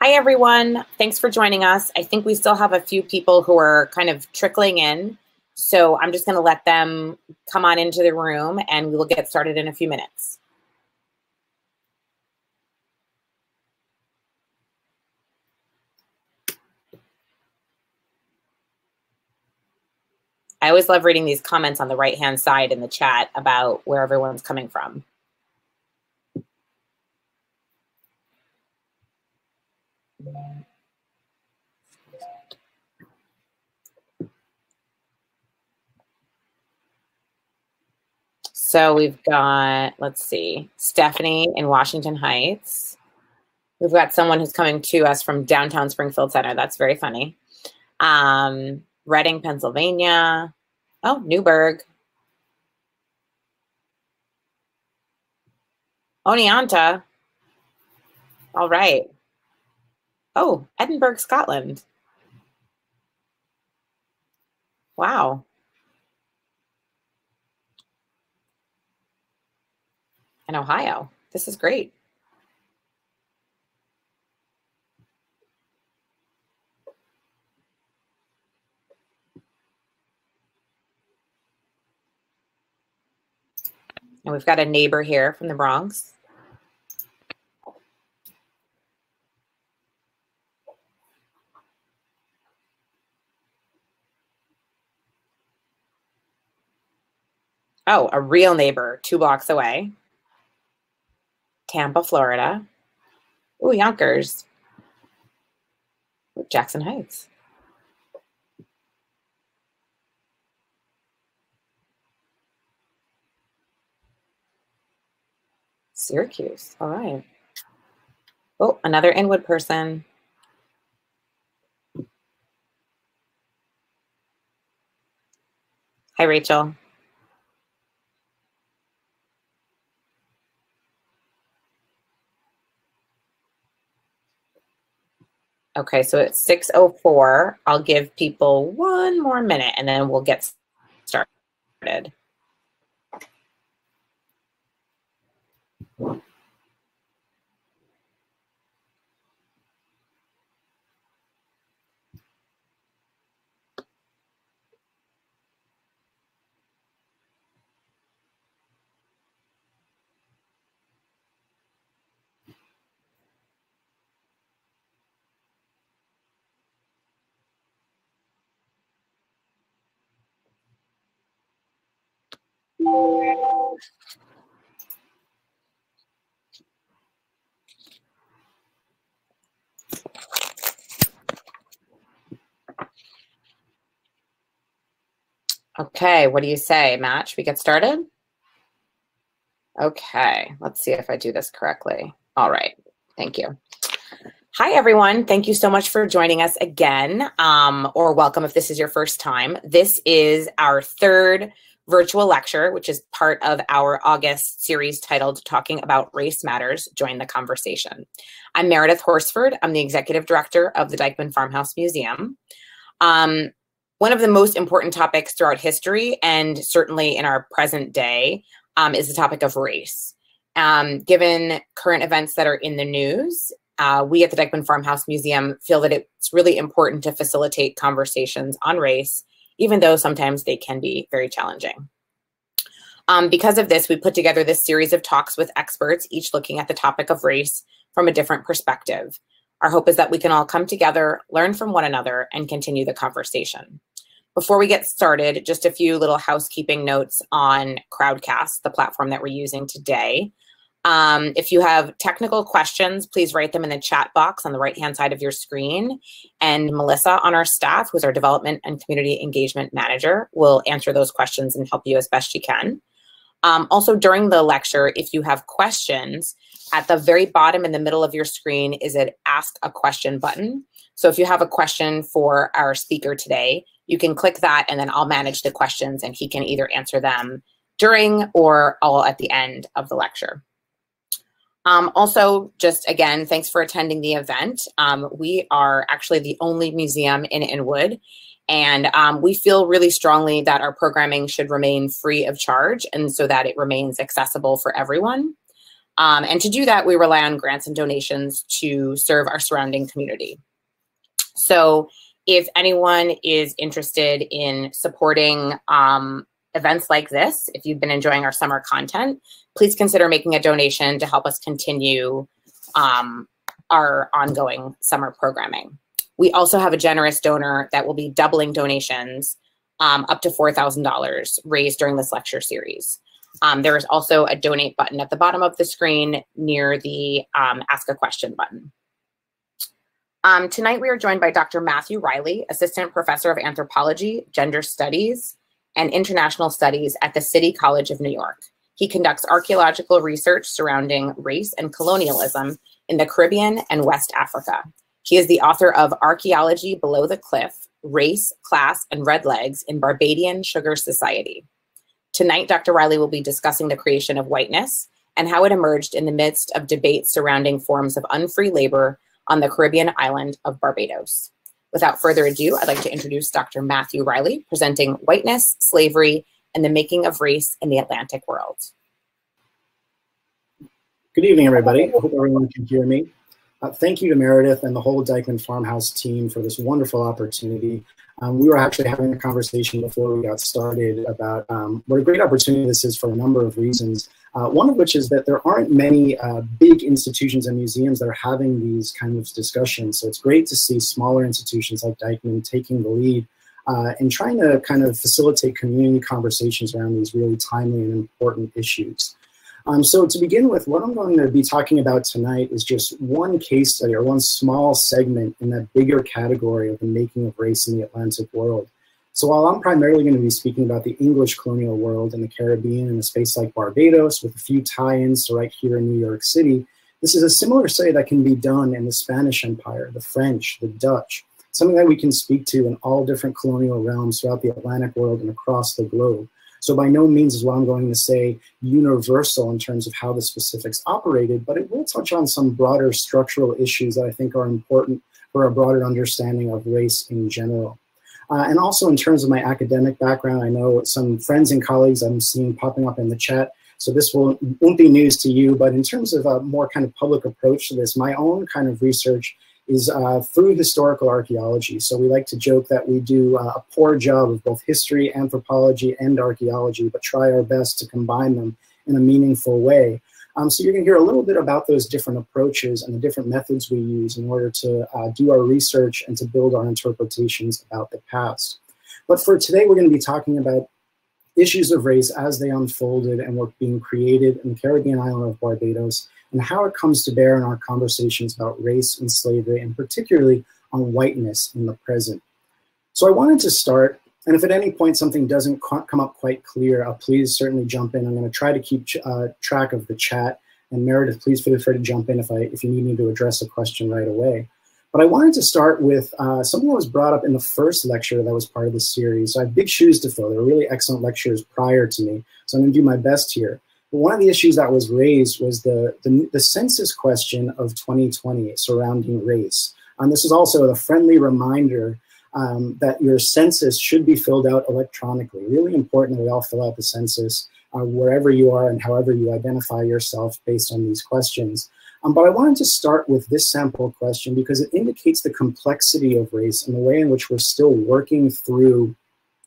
Hi, everyone. Thanks for joining us. I think we still have a few people who are kind of trickling in, so I'm just going to let them come on into the room and we will get started in a few minutes. I always love reading these comments on the right-hand side in the chat about where everyone's coming from. So we've got, let's see, Stephanie in Washington Heights. We've got someone who's coming to us from downtown Springfield Center. That's very funny. Reading, Pennsylvania. Oh, Newburgh. Oneonta. All right. Oh, Edinburgh, Scotland. Wow. And Ohio. This is great. And we've got a neighbor here from the Bronx. Oh, a real neighbor 2 blocks away. Tampa, Florida. Ooh, Yonkers. Ooh, Jackson Heights. Syracuse. All right. Oh, another Inwood person. Hi, Rachel. Okay, so it's 6:04. I'll give people 1 more minute and then we'll get started. Okay, what do you say, Matt? Should we get started? Okay, let's see if I do this correctly. All right, thank you. Hi, everyone. Thank you so much for joining us again, or welcome if this is your first time. This is our 3rd virtual lecture, which is part of our August series titled Talking About Race Matters, Join the Conversation. I'm Meredith Horsford. I'm the Executive Director of the Dyckman Farmhouse Museum. One of the most important topics throughout history, and certainly in our present day, is the topic of race. Given current events that are in the news, we at the Dyckman Farmhouse Museum feel that it's really important to facilitate conversations on race, even though sometimes they can be very challenging. Because of this, we put together this series of talks with experts, each looking at the topic of race from a different perspective. Our hope is that we can all come together, learn from one another, and continue the conversation. Before we get started, just a few little housekeeping notes on Crowdcast, the platform that we're using today. If you have technical questions, please write them in the chat box on the right-hand side of your screen. And Melissa on our staff, who's our Development and Community Engagement Manager, will answer those questions and help you as best she can. Also, during the lecture, if you have questions, at the very bottom in the middle of your screen is an Ask a Question button. So if you have a question for our speaker today, you can click that and then I'll manage the questions and he can either answer them during or all at the end of the lecture. Also, just again, thanks for attending the event. We are actually the only museum in Inwood, and we feel really strongly that our programming should remain free of charge and so that it remains accessible for everyone. And to do that, we rely on grants and donations to serve our surrounding community. So if anyone is interested in supporting events like this, if you've been enjoying our summer content, please consider making a donation to help us continue our ongoing summer programming. We also have a generous donor that will be doubling donations up to $4,000 raised during this lecture series. There is also a donate button at the bottom of the screen near the ask a question button. Tonight we are joined by Dr. Matthew Reilly, Assistant Professor of Anthropology, Gender Studies, and International Studies at the City College of New York. He conducts archaeological research surrounding race and colonialism in the Caribbean and West Africa. He is the author of Archaeology Below the Cliff, Race, Class, and Red Legs in Barbadian Sugar Society. Tonight, Dr. Reilly will be discussing the creation of whiteness and how it emerged in the midst of debates surrounding forms of unfree labor on the Caribbean island of Barbados. Without further ado, I'd like to introduce Dr. Matthew Reilly, presenting Whiteness, Slavery, and the Making of Race in the Atlantic World. Good evening, everybody. I hope everyone can hear me. Thank you to Meredith and the whole Dyckman Farmhouse team for this wonderful opportunity. We were actually having a conversation before we got started about what a great opportunity this is for a number of reasons. One of which is that there aren't many big institutions and museums that are having these kind of discussions. So it's great to see smaller institutions like Dyckman taking the lead and trying to kind of facilitate community conversations around these really timely and important issues. So to begin with, what I'm going to be talking about tonight is just one case study or one small segment in that bigger category of the making of race in the Atlantic world. So while I'm primarily going to be speaking about the English colonial world in the Caribbean and a space like Barbados with a few tie-ins to right here in New York City, this is a similar study that can be done in the Spanish Empire, the French, the Dutch, something that we can speak to in all different colonial realms throughout the Atlantic world and across the globe. So by no means is what I'm going to say universal in terms of how the specifics operated, but it will touch on some broader structural issues that I think are important for a broader understanding of race in general. And also in terms of my academic background, I know some friends and colleagues I'm seeing popping up in the chat, so this won't be news to you, but in terms of a more kind of public approach to this, my own kind of research is through historical archaeology. So we like to joke that we do a poor job of both history, anthropology, and archaeology, but try our best to combine them in a meaningful way. So you're gonna hear a little bit about those different approaches and the different methods we use in order to do our research and to build our interpretations about the past. But for today, we're gonna be talking about issues of race as they unfolded and were being created in the Caribbean island of Barbados, and how it comes to bear in our conversations about race and slavery, and particularly on whiteness in the present. So I wanted to start, and if at any point something doesn't come up quite clear, please certainly jump in. I'm going to try to keep track of the chat, and Meredith, please feel free to jump in if you need me to address a question right away. But I wanted to start with something that was brought up in the first lecture that was part of the series. So I have big shoes to fill. There were really excellent lectures prior to me, so I'm going to do my best here. But one of the issues that was raised was the census question of 2020 surrounding race. This is also a friendly reminder that your census should be filled out electronically. Really important that we all fill out the census wherever you are and however you identify yourself based on these questions. But I wanted to start with this sample question because it indicates the complexity of race and the way in which we're still working through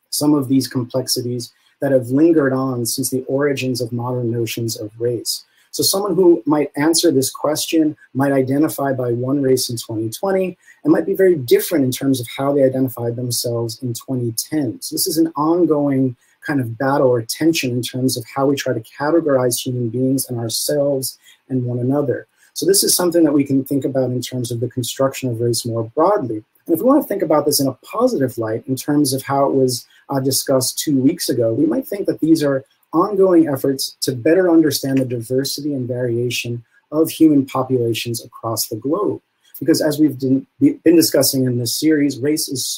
some of these complexities that have lingered on since the origins of modern notions of race. So someone who might answer this question might identify by one race in 2020 and might be very different in terms of how they identified themselves in 2010. So this is an ongoing kind of battle or tension in terms of how we try to categorize human beings and ourselves and one another. So this is something that we can think about in terms of the construction of race more broadly. And if we want to think about this in a positive light in terms of how it was discussed 2 weeks ago, we might think that these are ongoing efforts to better understand the diversity and variation of human populations across the globe. Because as we've been discussing in this series, race is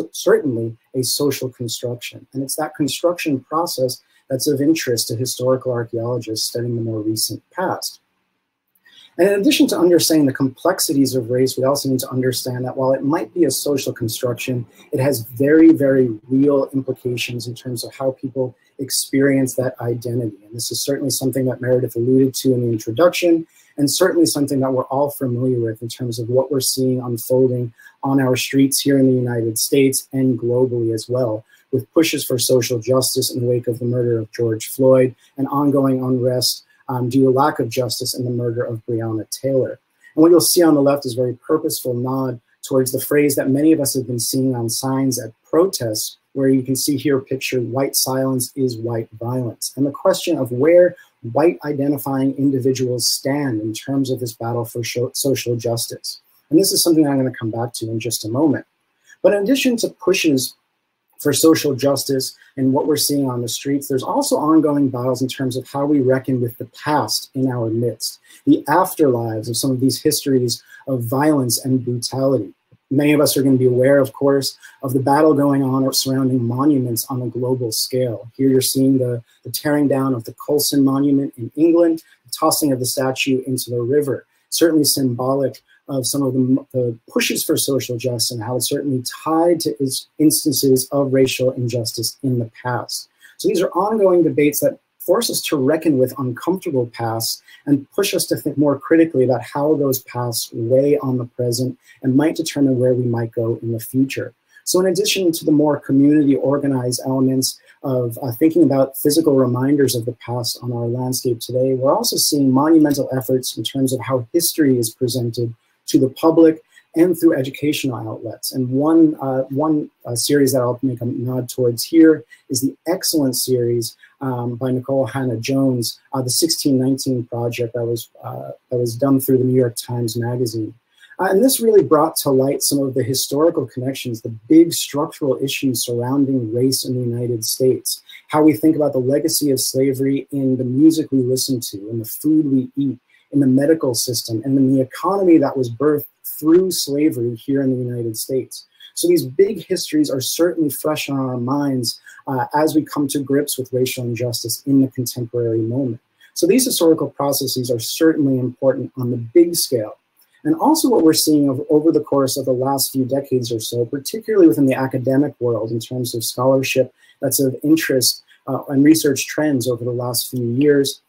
certainly a social construction. And it's that construction process that's of interest to historical archaeologists studying the more recent past. And in addition to understanding the complexities of race, we also need to understand that while it might be a social construction, it has very, very real implications in terms of how people experience that identity. And this is certainly something that Meredith alluded to in the introduction, and certainly something that we're all familiar with in terms of what we're seeing unfolding on our streets here in the United States and globally as well, with pushes for social justice in the wake of the murder of George Floyd and ongoing unrest due to lack of justice in the murder of Breonna Taylor. And what you'll see on the left is a very purposeful nod towards the phrase that many of us have been seeing on signs at protests, where you can see here pictured, white silence is white violence. And the question of where white identifying individuals stand in terms of this battle for social justice. And this is something that I'm going to come back to in just a moment. But in addition to pushes for social justice and what we're seeing on the streets, there's also ongoing battles in terms of how we reckon with the past in our midst, the afterlives of some of these histories of violence and brutality. Many of us are going to be aware, of course, of the battle going on surrounding monuments on a global scale. Here you're seeing the tearing down of the Colson Monument in England, the tossing of the statue into the river, certainly symbolic of some of the pushes for social justice and how it's certainly tied to instances of racial injustice in the past. So these are ongoing debates that force us to reckon with uncomfortable pasts and push us to think more critically about how those pasts weigh on the present and might determine where we might go in the future. So in addition to the more community organized elements of thinking about physical reminders of the past on our landscape today, we're also seeing monumental efforts in terms of how history is presented to the public and through educational outlets. And one series that I'll make a nod towards here is the excellent series by Nicole Hannah-Jones, the 1619 project that was done through the New York Times Magazine. And this really brought to light some of the historical connections, the big structural issues surrounding race in the United States, how we think about the legacy of slavery in the music we listen to, in the food we eat, in the medical system, and in the economy that was birthed through slavery here in the United States. So these big histories are certainly fresh on our minds as we come to grips with racial injustice in the contemporary moment. So these historical processes are certainly important on the big scale. And also what we're seeing over the course of the last few decades or so, particularly within the academic world in terms of scholarship that's of interest and research trends over the last few years,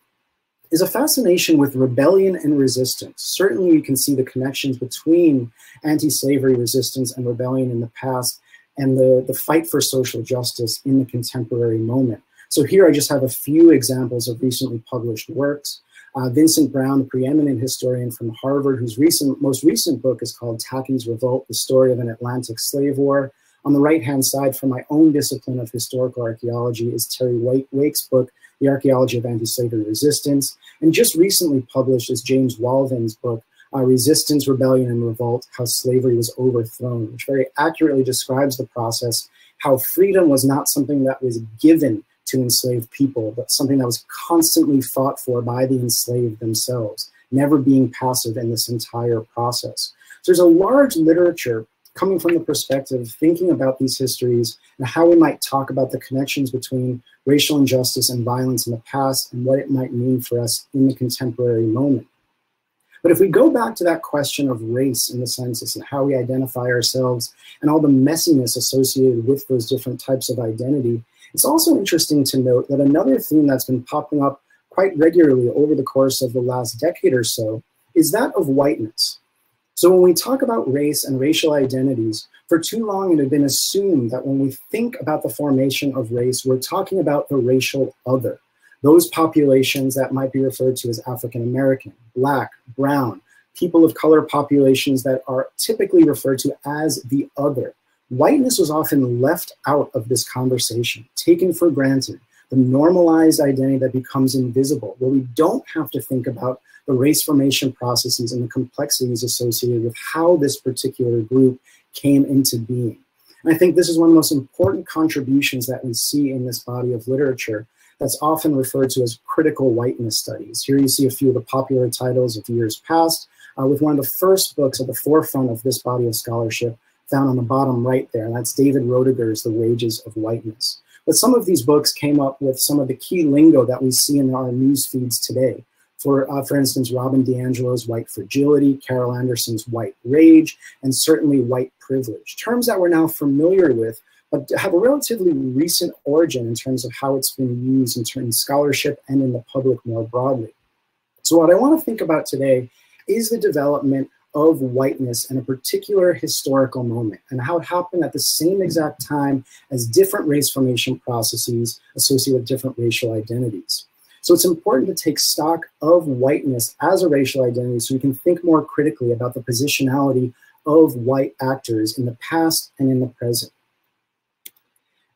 is a fascination with rebellion and resistance. Certainly you can see the connections between anti-slavery resistance and rebellion in the past and the fight for social justice in the contemporary moment. So here I just have a few examples of recently published works. Vincent Brown, the preeminent historian from Harvard, whose most recent book is called Tacky's Revolt, The Story of an Atlantic Slave War. On the right-hand side, from my own discipline of historical archaeology, is Terry Wake's book, The Archaeology of Anti-Slavery Resistance. And just recently published is James Walvin's book, Resistance, Rebellion, and Revolt, How Slavery Was Overthrown, which very accurately describes the process, how freedom was not something that was given to enslaved people, but something that was constantly fought for by the enslaved themselves, never being passive in this entire process. So there's a large literature coming from the perspective of thinking about these histories and how we might talk about the connections between racial injustice and violence in the past and what it might mean for us in the contemporary moment. But if we go back to that question of race in the census and how we identify ourselves and all the messiness associated with those different types of identity, it's also interesting to note that another theme that's been popping up quite regularly over the course of the last decade or so is that of whiteness. So when we talk about race and racial identities, for too long it had been assumed that when we think about the formation of race, we're talking about the racial other, those populations that might be referred to as African American, Black, Brown, people of color populations that are typically referred to as the other. Whiteness was often left out of this conversation, taken for granted, the normalized identity that becomes invisible, where we don't have to think about the race formation processes and the complexities associated with how this particular group came into being. And I think this is one of the most important contributions that we see in this body of literature that's often referred to as critical whiteness studies. Here you see a few of the popular titles of years past, with one of the first books at the forefront of this body of scholarship found on the bottom right there, and that's David Roediger's The Wages of Whiteness. But some of these books came up with some of the key lingo that we see in our news feeds today. For instance, Robin DiAngelo's white fragility, Carol Anderson's white rage, and certainly white privilege, terms that we're now familiar with, but have a relatively recent origin in terms of how it's been used in terms of scholarship and in the public more broadly. So what I want to think about today is the development of whiteness in a particular historical moment and how it happened at the same exact time as different race formation processes associated with different racial identities. So it's important to take stock of whiteness as a racial identity so we can think more critically about the positionality of white actors in the past and in the present.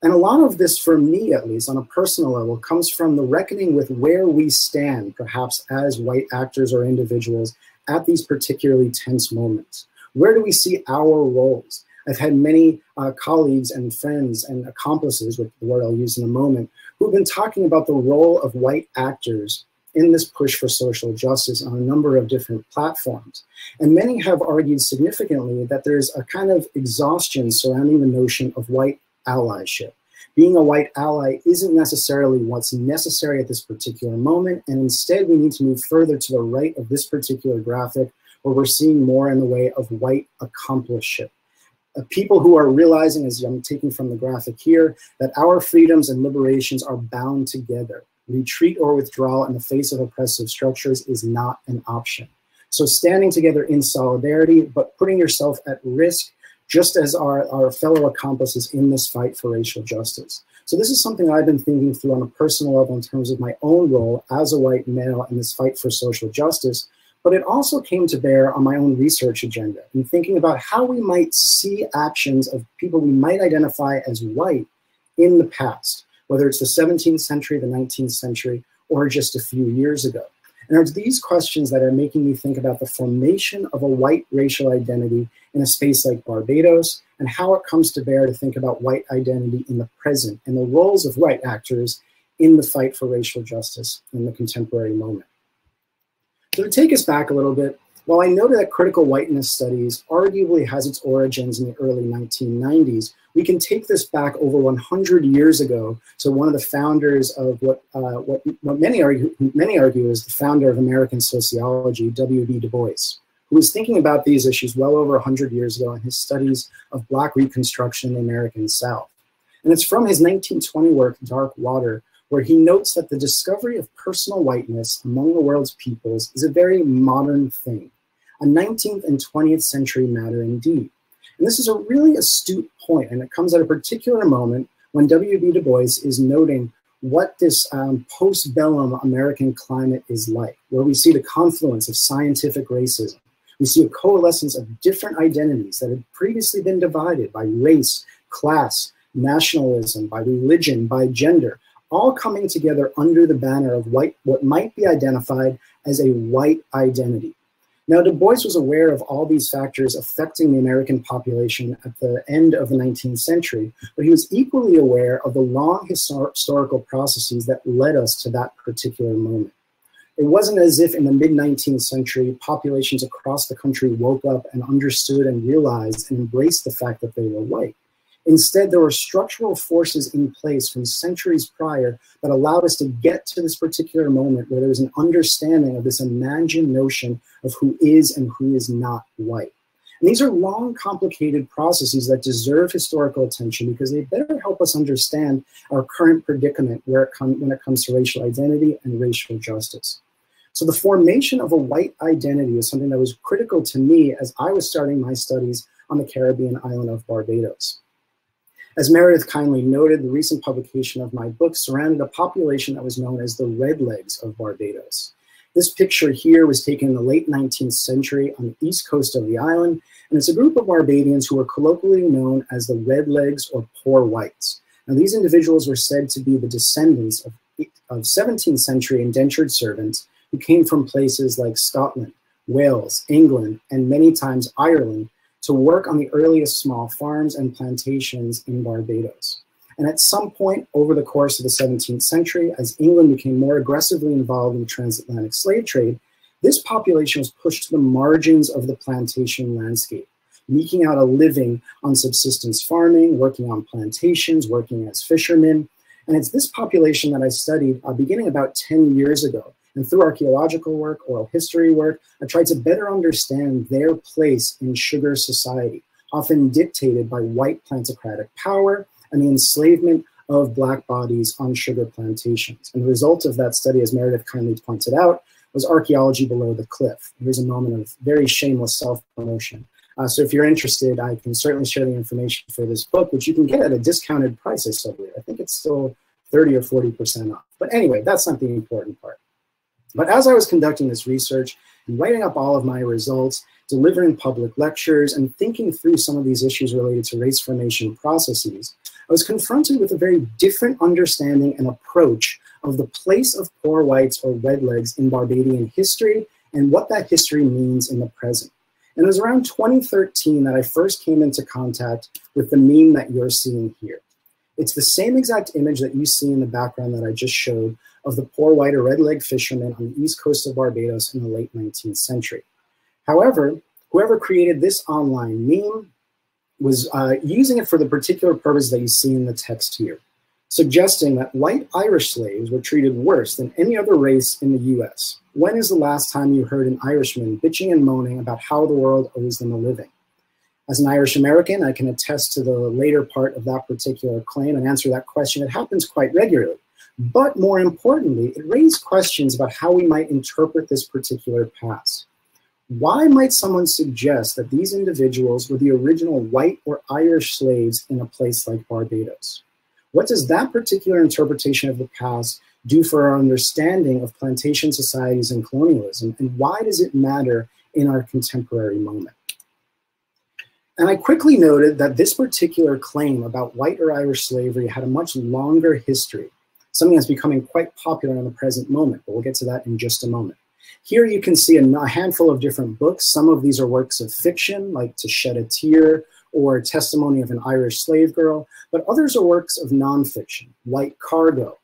And a lot of this, for me at least, on a personal level, comes from the reckoning with where we stand, perhaps as white actors or individuals at these particularly tense moments. Where do we see our roles? I've had many colleagues and friends and accomplices, with the word I'll use in a moment, who've been talking about the role of white actors in this push for social justice on a number of different platforms. And many have argued significantly that there's a kind of exhaustion surrounding the notion of white allyship. Being a white ally isn't necessarily what's necessary at this particular moment, and instead we need to move further to the right of this particular graphic, where we're seeing more in the way of white accompliceship. People who are realizing, as I'm taking from the graphic here, that our freedoms and liberations are bound together. Retreat or withdrawal in the face of oppressive structures is not an option. So standing together in solidarity, but putting yourself at risk just as our fellow accomplices in this fight for racial justice. So this is something I've been thinking through on a personal level in terms of my own role as a white male in this fight for social justice, but it also came to bear on my own research agenda in thinking about how we might see actions of people we might identify as white in the past, whether it's the 17th century, the 19th century, or just a few years ago. And it's these questions that are making me think about the formation of a white racial identity in a space like Barbados, and how it comes to bear to think about white identity in the present and the roles of white actors in the fight for racial justice in the contemporary moment. So to take us back a little bit, while I noted that critical whiteness studies arguably has its origins in the early 1990s, we can take this back over 100 years ago. So one of the founders of what many argue is the founder of American sociology, W.B. Du Bois, who was thinking about these issues well over 100 years ago in his studies of Black Reconstruction in the American South. And it's from his 1920 work, Dark Water, where he notes that the discovery of personal whiteness among the world's peoples is a very modern thing, a 19th and 20th century matter indeed. And this is a really astute point, and it comes at a particular moment when W.B. Du Bois is noting what this post-bellum American climate is like, where we see the confluence of scientific racism. We see a coalescence of different identities that had previously been divided by race, class, nationalism, by religion, by gender, all coming together under the banner of what might be identified as a white identity. Now, Du Bois was aware of all these factors affecting the American population at the end of the 19th century, but he was equally aware of the long historical processes that led us to that particular moment. It wasn't as if in the mid-19th century, populations across the country woke up and understood and realized and embraced the fact that they were white. Instead, there were structural forces in place from centuries prior that allowed us to get to this particular moment where there was an understanding of this imagined notion of who is and who is not white. And these are long, complicated processes that deserve historical attention because they better help us understand our current predicament when it comes to racial identity and racial justice. So the formation of a white identity is something that was critical to me as I was starting my studies on the Caribbean island of Barbados. As Meredith kindly noted, the recent publication of my book surrounded a population that was known as the Redlegs of Barbados. This picture here was taken in the late 19th century on the east coast of the island, and it's a group of Barbadians who were colloquially known as the Redlegs or Poor Whites. Now, these individuals were said to be the descendants of 17th century indentured servants who came from places like Scotland, Wales, England, and many times Ireland, to work on the earliest small farms and plantations in Barbados. And at some point over the course of the 17th century, as England became more aggressively involved in the transatlantic slave trade, this population was pushed to the margins of the plantation landscape, eking out a living on subsistence farming, working on plantations, working as fishermen. And it's this population that I studied beginning about 10 years ago. And through archaeological work, oral history work, I tried to better understand their place in sugar society, often dictated by white plantocratic power and the enslavement of Black bodies on sugar plantations. And the result of that study, as Meredith kindly pointed out, was Archaeology Below the Cliff. Here's a moment of very shameless self-promotion. So if you're interested, I can certainly share the information for this book, which you can get at a discounted price, I still believe. I think it's still 30 or 40% off. But anyway, that's not the important part. But as I was conducting this research and writing up all of my results, delivering public lectures, and thinking through some of these issues related to race formation processes, I was confronted with a very different understanding and approach of the place of poor whites or redlegs in Barbadian history and what that history means in the present. And it was around 2013 that I first came into contact with the meme that you're seeing here. It's the same exact image that you see in the background that I just showed of the poor white or red-leg fishermen on the east coast of Barbados in the late 19th century. However, whoever created this online meme was using it for the particular purpose that you see in the text here, suggesting that white Irish slaves were treated worse than any other race in the US. When is the last time you heard an Irishman bitching and moaning about how the world owes them a living? As an Irish American, I can attest to the later part of that particular claim and answer that question. It happens quite regularly. But more importantly, it raised questions about how we might interpret this particular past. Why might someone suggest that these individuals were the original white or Irish slaves in a place like Barbados? What does that particular interpretation of the past do for our understanding of plantation societies and colonialism, and why does it matter in our contemporary moment? And I quickly noted that this particular claim about white or Irish slavery had a much longer history, something that's becoming quite popular in the present moment, but we'll get to that in just a moment. Here you can see a handful of different books. Some of these are works of fiction, like To Shed a Tear, or Testimony of an Irish Slave Girl, but others are works of nonfiction, White Cargo,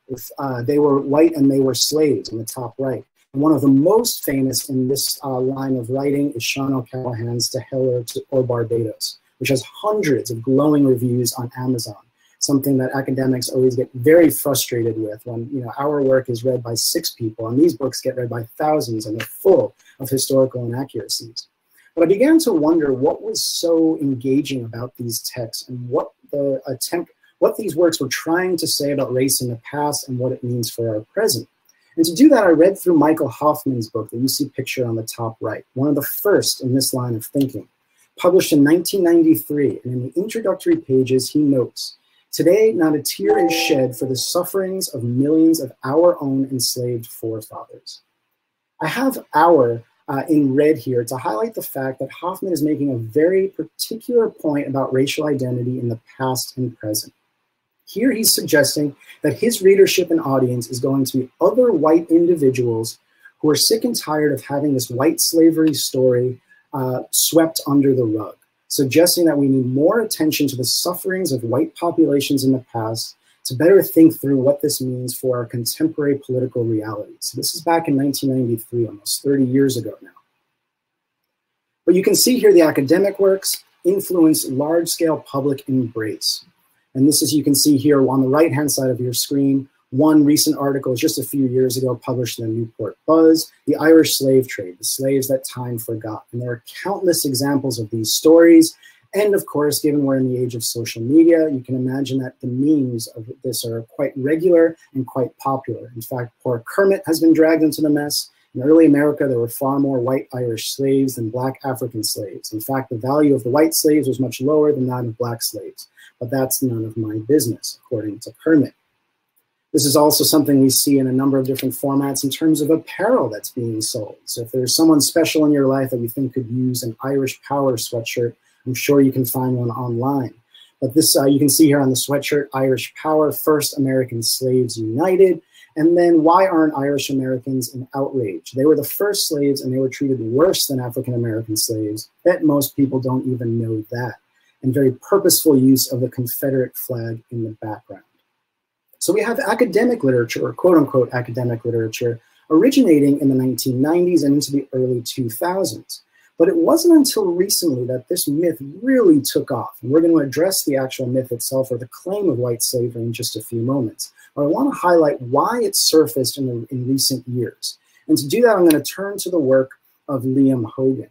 they were white and they were slaves in the top right. And one of the most famous in this line of writing is Sean O'Callahan's To Hell or Barbados, which has hundreds of glowing reviews on Amazon, something that academics always get very frustrated with when our work is read by 6 people and these books get read by thousands and they're full of historical inaccuracies. But I began to wonder what was so engaging about these texts and what these works were trying to say about race in the past and what it means for our present. And to do that, I read through Michael Hoffman's book that you see pictured on the top right, one of the first in this line of thinking. Published in 1993, and in the introductory pages, he notes, "Today, not a tear is shed for the sufferings of millions of our own enslaved forefathers." I have "our" in red here to highlight the fact that Hoffman is making a very particular point about racial identity in the past and present. Here he's suggesting that his readership and audience is going to be other white individuals who are sick and tired of having this white slavery story swept under the rug, suggesting that we need more attention to the sufferings of white populations in the past to better think through what this means for our contemporary political reality. So this is back in 1993, almost 30 years ago now. But you can see here the academic works influence large-scale public embrace. And this is, you can see here on the right-hand side of your screen, one recent article just a few years ago published in the Newport Buzz, The Irish Slave Trade, the slaves that time forgot. And there are countless examples of these stories. And of course, given we're in the age of social media, you can imagine that the memes of this are quite regular and quite popular. In fact, poor Kermit has been dragged into the mess. In early America, there were far more white Irish slaves than black African slaves. In fact, the value of the white slaves was much lower than that of black slaves. But that's none of my business, according to Kermit. This is also something we see in a number of different formats in terms of apparel that's being sold. So if there's someone special in your life that you think could use an Irish Power sweatshirt, I'm sure you can find one online. But this, you can see here on the sweatshirt, Irish Power, First American Slaves United. And then why aren't Irish Americans in outrage? They were the first slaves and they were treated worse than African American slaves. Bet most people don't even know that. And very purposeful use of the Confederate flag in the background. So we have academic literature, or quote unquote academic literature, originating in the 1990s and into the early 2000s. But it wasn't until recently that this myth really took off. And we're going to address the actual myth itself, or the claim of white slavery, in just a few moments. But I want to highlight why it surfaced in recent years. And to do that, I'm going to turn to the work of Liam Hogan.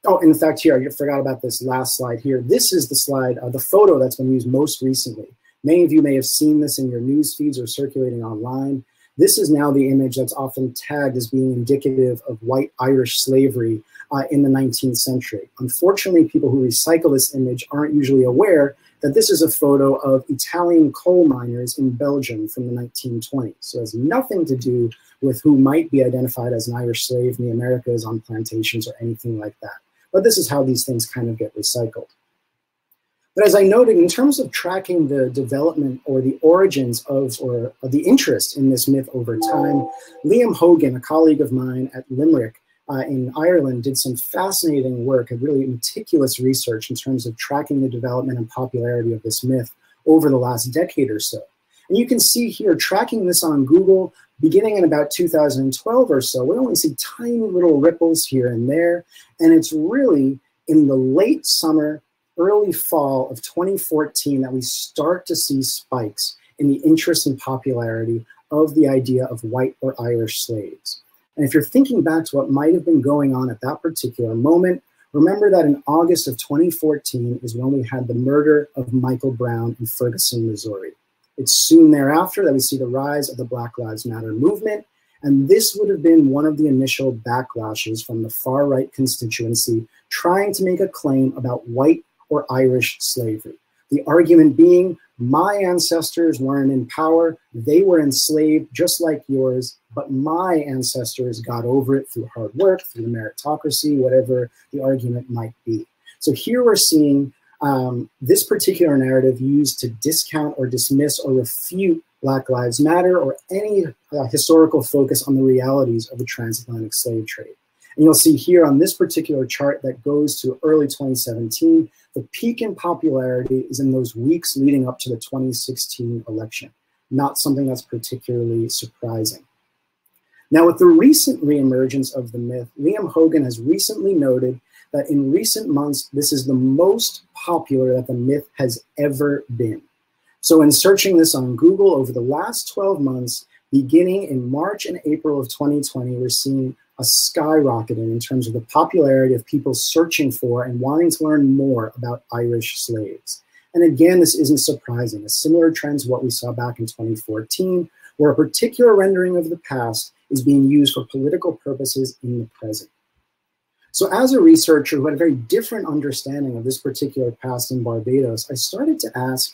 Oh, in fact, here, I forgot about this last slide here. This is the slide, the photo that's been used most recently. Many of you may have seen this in your news feeds or circulating online. This is now the image that's often tagged as being indicative of white Irish slavery in the 19th century. Unfortunately, people who recycle this image aren't usually aware that this is a photo of Italian coal miners in Belgium from the 1920s. So it has nothing to do with who might be identified as an Irish slave in the Americas on plantations or anything like that. But this is how these things kind of get recycled. But as I noted, in terms of tracking the development or the origins of the interest in this myth over time, Liam Hogan, a colleague of mine at Limerick in Ireland, did some fascinating work, a really meticulous research in terms of tracking the development and popularity of this myth over the last decade or so. And you can see here, tracking this on Google, beginning in about 2012 or so, we only see tiny little ripples here and there. And it's really in the late summer, early fall of 2014 that we start to see spikes in the interest and popularity of the idea of white or Irish slaves. And if you're thinking back to what might have been going on at that particular moment, remember that in August of 2014 is when we had the murder of Michael Brown in Ferguson, Missouri. It's soon thereafter that we see the rise of the Black Lives Matter movement, and this would have been one of the initial backlashes from the far-right constituency trying to make a claim about white or Irish slavery. The argument being, my ancestors weren't in power, they were enslaved just like yours, but my ancestors got over it through hard work, through meritocracy, whatever the argument might be. So here we're seeing this particular narrative used to discount or dismiss or refute Black Lives Matter or any historical focus on the realities of the transatlantic slave trade. And you'll see here on this particular chart that goes to early 2017, the peak in popularity is in those weeks leading up to the 2016 election, not something that's particularly surprising. Now, with the recent reemergence of the myth, Liam Hogan has recently noted that in recent months, this is the most popular that the myth has ever been. So in searching this on Google over the last 12 months, beginning in March and April of 2020, we're seeing a skyrocketing in terms of the popularity of people searching for and wanting to learn more about Irish slaves. And again, this isn't surprising. A similar trend to what we saw back in 2014, where a particular rendering of the past is being used for political purposes in the present. So as a researcher who had a very different understanding of this particular past in Barbados, I started to ask,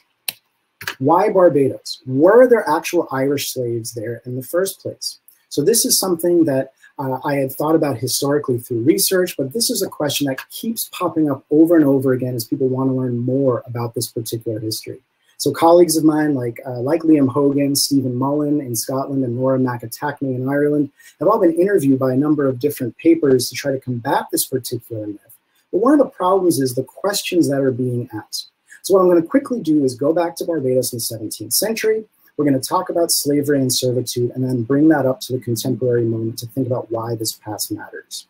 why Barbados? Were there actual Irish slaves there in the first place? So this is something that I had thought about historically through research, but this is a question that keeps popping up over and over again as people want to learn more about this particular history. So colleagues of mine like Liam Hogan, Stephen Mullen in Scotland, and Laura McAtackney in Ireland have all been interviewed by a number of different papers to try to combat this particular myth. But one of the problems is the questions that are being asked. So what I'm going to quickly do is go back to Barbados in the 17th century. We're going to talk about slavery and servitude and then bring that up to the contemporary moment to think about why this past matters.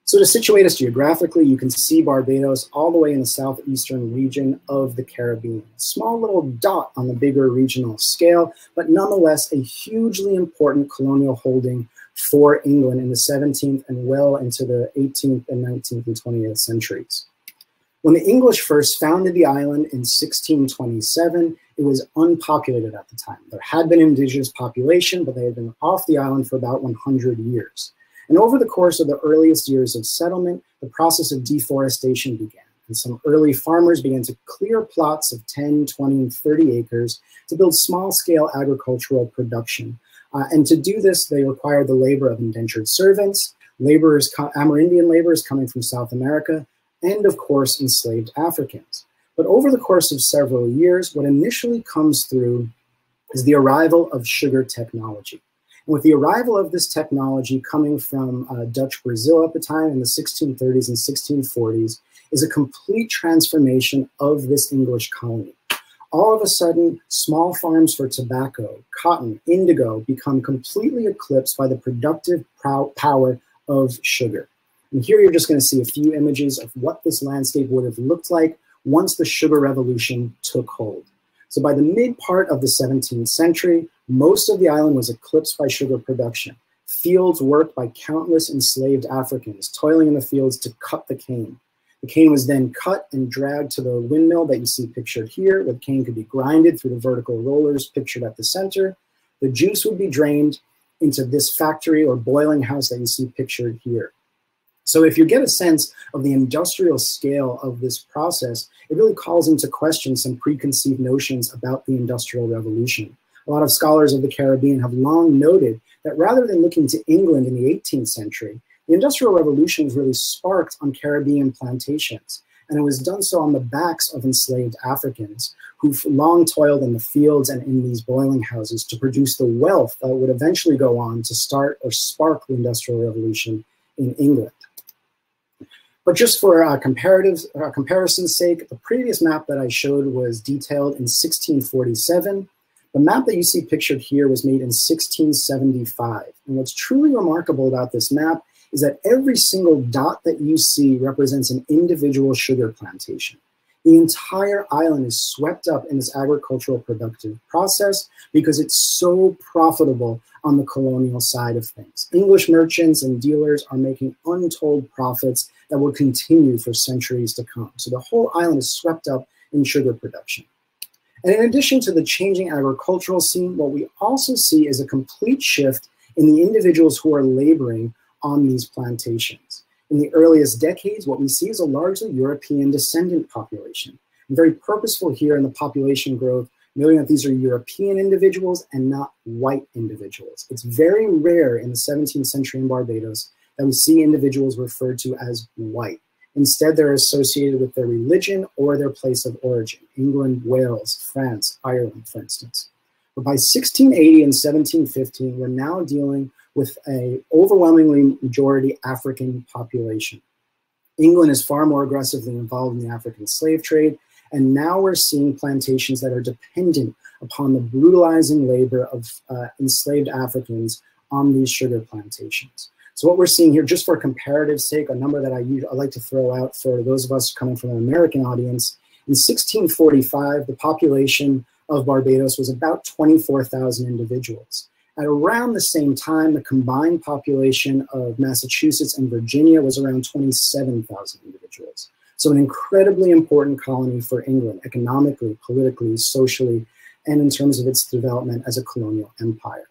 So to situate us geographically, you can see Barbados all the way in the southeastern region of the Caribbean. A small little dot on the bigger regional scale, but nonetheless a hugely important colonial holding for England in the 17th and well into the 18th and 19th and 20th centuries. When the English first founded the island in 1627, it was unpopulated at the time. There had been indigenous population, but they had been off the island for about 100 years. And over the course of the earliest years of settlement, the process of deforestation began. And some early farmers began to clear plots of 10, 20, and 30 acres to build small-scale agricultural production. And to do this, they required the labor of indentured servants, laborers, Amerindian laborers coming from South America, and of course, enslaved Africans. But over the course of several years, what initially comes through is the arrival of sugar technology. And with the arrival of this technology coming from Dutch Brazil at the time in the 1630s and 1640s is a complete transformation of this English colony. All of a sudden, small farms for tobacco, cotton, indigo become completely eclipsed by the productive power of sugar. And here you're just going to see a few images of what this landscape would have looked like once the sugar revolution took hold. So by the mid part of the 17th century, most of the island was eclipsed by sugar production. fields worked by countless enslaved Africans, toiling in the fields to cut the cane. The cane was then cut and dragged to the windmill that you see pictured here. The cane could be grinded through the vertical rollers pictured at the center. The juice would be drained into this factory or boiling house that you see pictured here. So if you get a sense of the industrial scale of this process, it really calls into question some preconceived notions about the Industrial Revolution. A lot of scholars of the Caribbean have long noted that rather than looking to England in the 18th century, the Industrial Revolution was really sparked on Caribbean plantations, and it was done so on the backs of enslaved Africans who've long toiled in the fields and in these boiling houses to produce the wealth that would eventually go on to start or spark the Industrial Revolution in England. But just for comparison's sake, the previous map that I showed was detailed in 1647. The map that you see pictured here was made in 1675. And what's truly remarkable about this map is that every single dot that you see represents an individual sugar plantation. The entire island is swept up in this agricultural productive process because it's so profitable on the colonial side of things. English merchants and dealers are making untold profits that will continue for centuries to come. So the whole island is swept up in sugar production. And in addition to the changing agricultural scene, what we also see is a complete shift in the individuals who are laboring on these plantations. In the earliest decades, what we see is a largely European descendant population. And very purposeful here in the population growth, noting that these are European individuals and not white individuals. It's very rare in the 17th century in Barbados that we see individuals referred to as white. Instead, they're associated with their religion or their place of origin, England, Wales, France, Ireland, for instance. But by 1680 and 1715, we're now dealing with an overwhelmingly majority African population. England is far more aggressively involved in the African slave trade, and now we're seeing plantations that are dependent upon the brutalizing labor of enslaved Africans on these sugar plantations. So what we're seeing here, just for comparative sake, a number that I like to throw out for those of us coming from an American audience, in 1645, the population of Barbados was about 24,000 individuals. At around the same time, the combined population of Massachusetts and Virginia was around 27,000 individuals. So an incredibly important colony for England, economically, politically, socially, and in terms of its development as a colonial empire.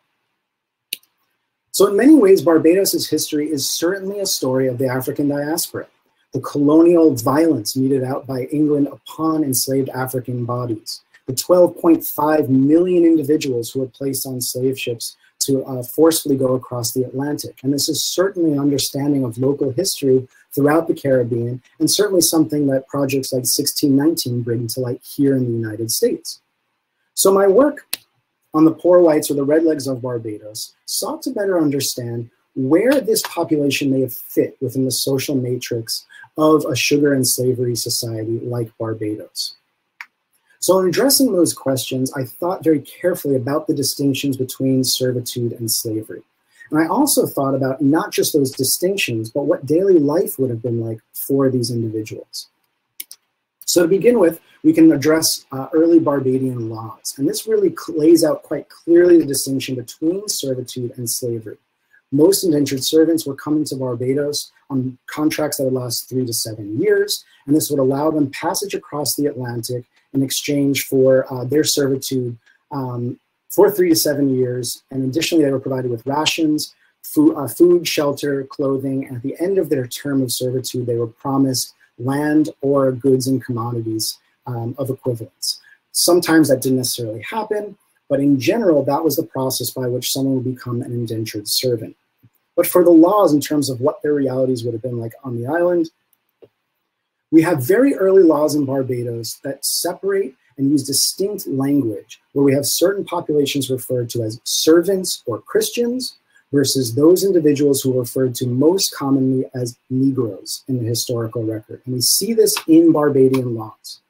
So in many ways, Barbados's history is certainly a story of the African diaspora, the colonial violence meted out by England upon enslaved African bodies, the 12.5 million individuals who were placed on slave ships to forcefully go across the Atlantic. And this is certainly an understanding of local history throughout the Caribbean, and certainly something that projects like 1619 bring to light here in the United States. So my work on the poor whites, or the redlegs of Barbados, sought to better understand where this population may have fit within the social matrix of a sugar and slavery society like Barbados. So in addressing those questions, I thought very carefully about the distinctions between servitude and slavery. And I also thought about not just those distinctions, but what daily life would have been like for these individuals. So to begin with, we can address early Barbadian laws. And this really lays out quite clearly the distinction between servitude and slavery. Most indentured servants were coming to Barbados on contracts that would last 3 to 7 years, and this would allow them passage across the Atlantic in exchange for their servitude for 3 to 7 years. And additionally, they were provided with rations, food, shelter, clothing, and at the end of their term of servitude, they were promised land or goods and commodities of equivalence. Sometimes that didn't necessarily happen, but in general, that was the process by which someone would become an indentured servant. But for the laws, in terms of what their realities would have been like on the island, we have very early laws in Barbados that separate and use distinct language, where we have certain populations referred to as servants or Christians versus those individuals who are referred to most commonly as Negroes in the historical record. And we see this in Barbadian laws.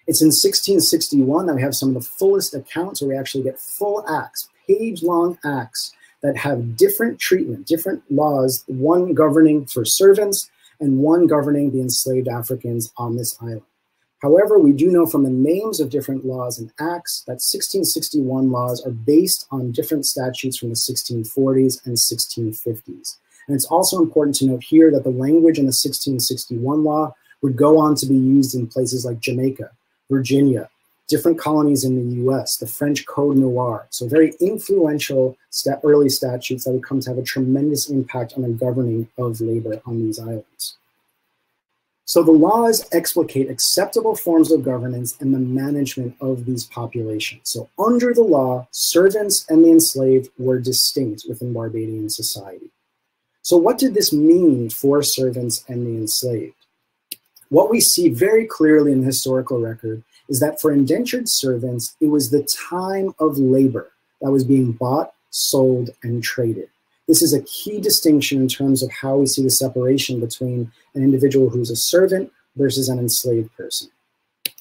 It's in 1661 that we have some of the fullest accounts where we actually get full acts, page-long acts that have different treatment, different laws, one governing for servants and one governing the enslaved Africans on this island. However, we do know from the names of different laws and acts that 1661 laws are based on different statutes from the 1640s and 1650s. And it's also important to note here that the language in the 1661 law would go on to be used in places like Jamaica, Virginia, different colonies in the US, the French Code Noir. So very influential early statutes that would come to have a tremendous impact on the governing of labor on these islands. So the laws explicate acceptable forms of governance and the management of these populations. So under the law, servants and the enslaved were distinct within Barbadian society. So what did this mean for servants and the enslaved? What we see very clearly in the historical record is that for indentured servants, it was the time of labor that was being bought, sold, and traded. This is a key distinction in terms of how we see the separation between an individual who's a servant versus an enslaved person.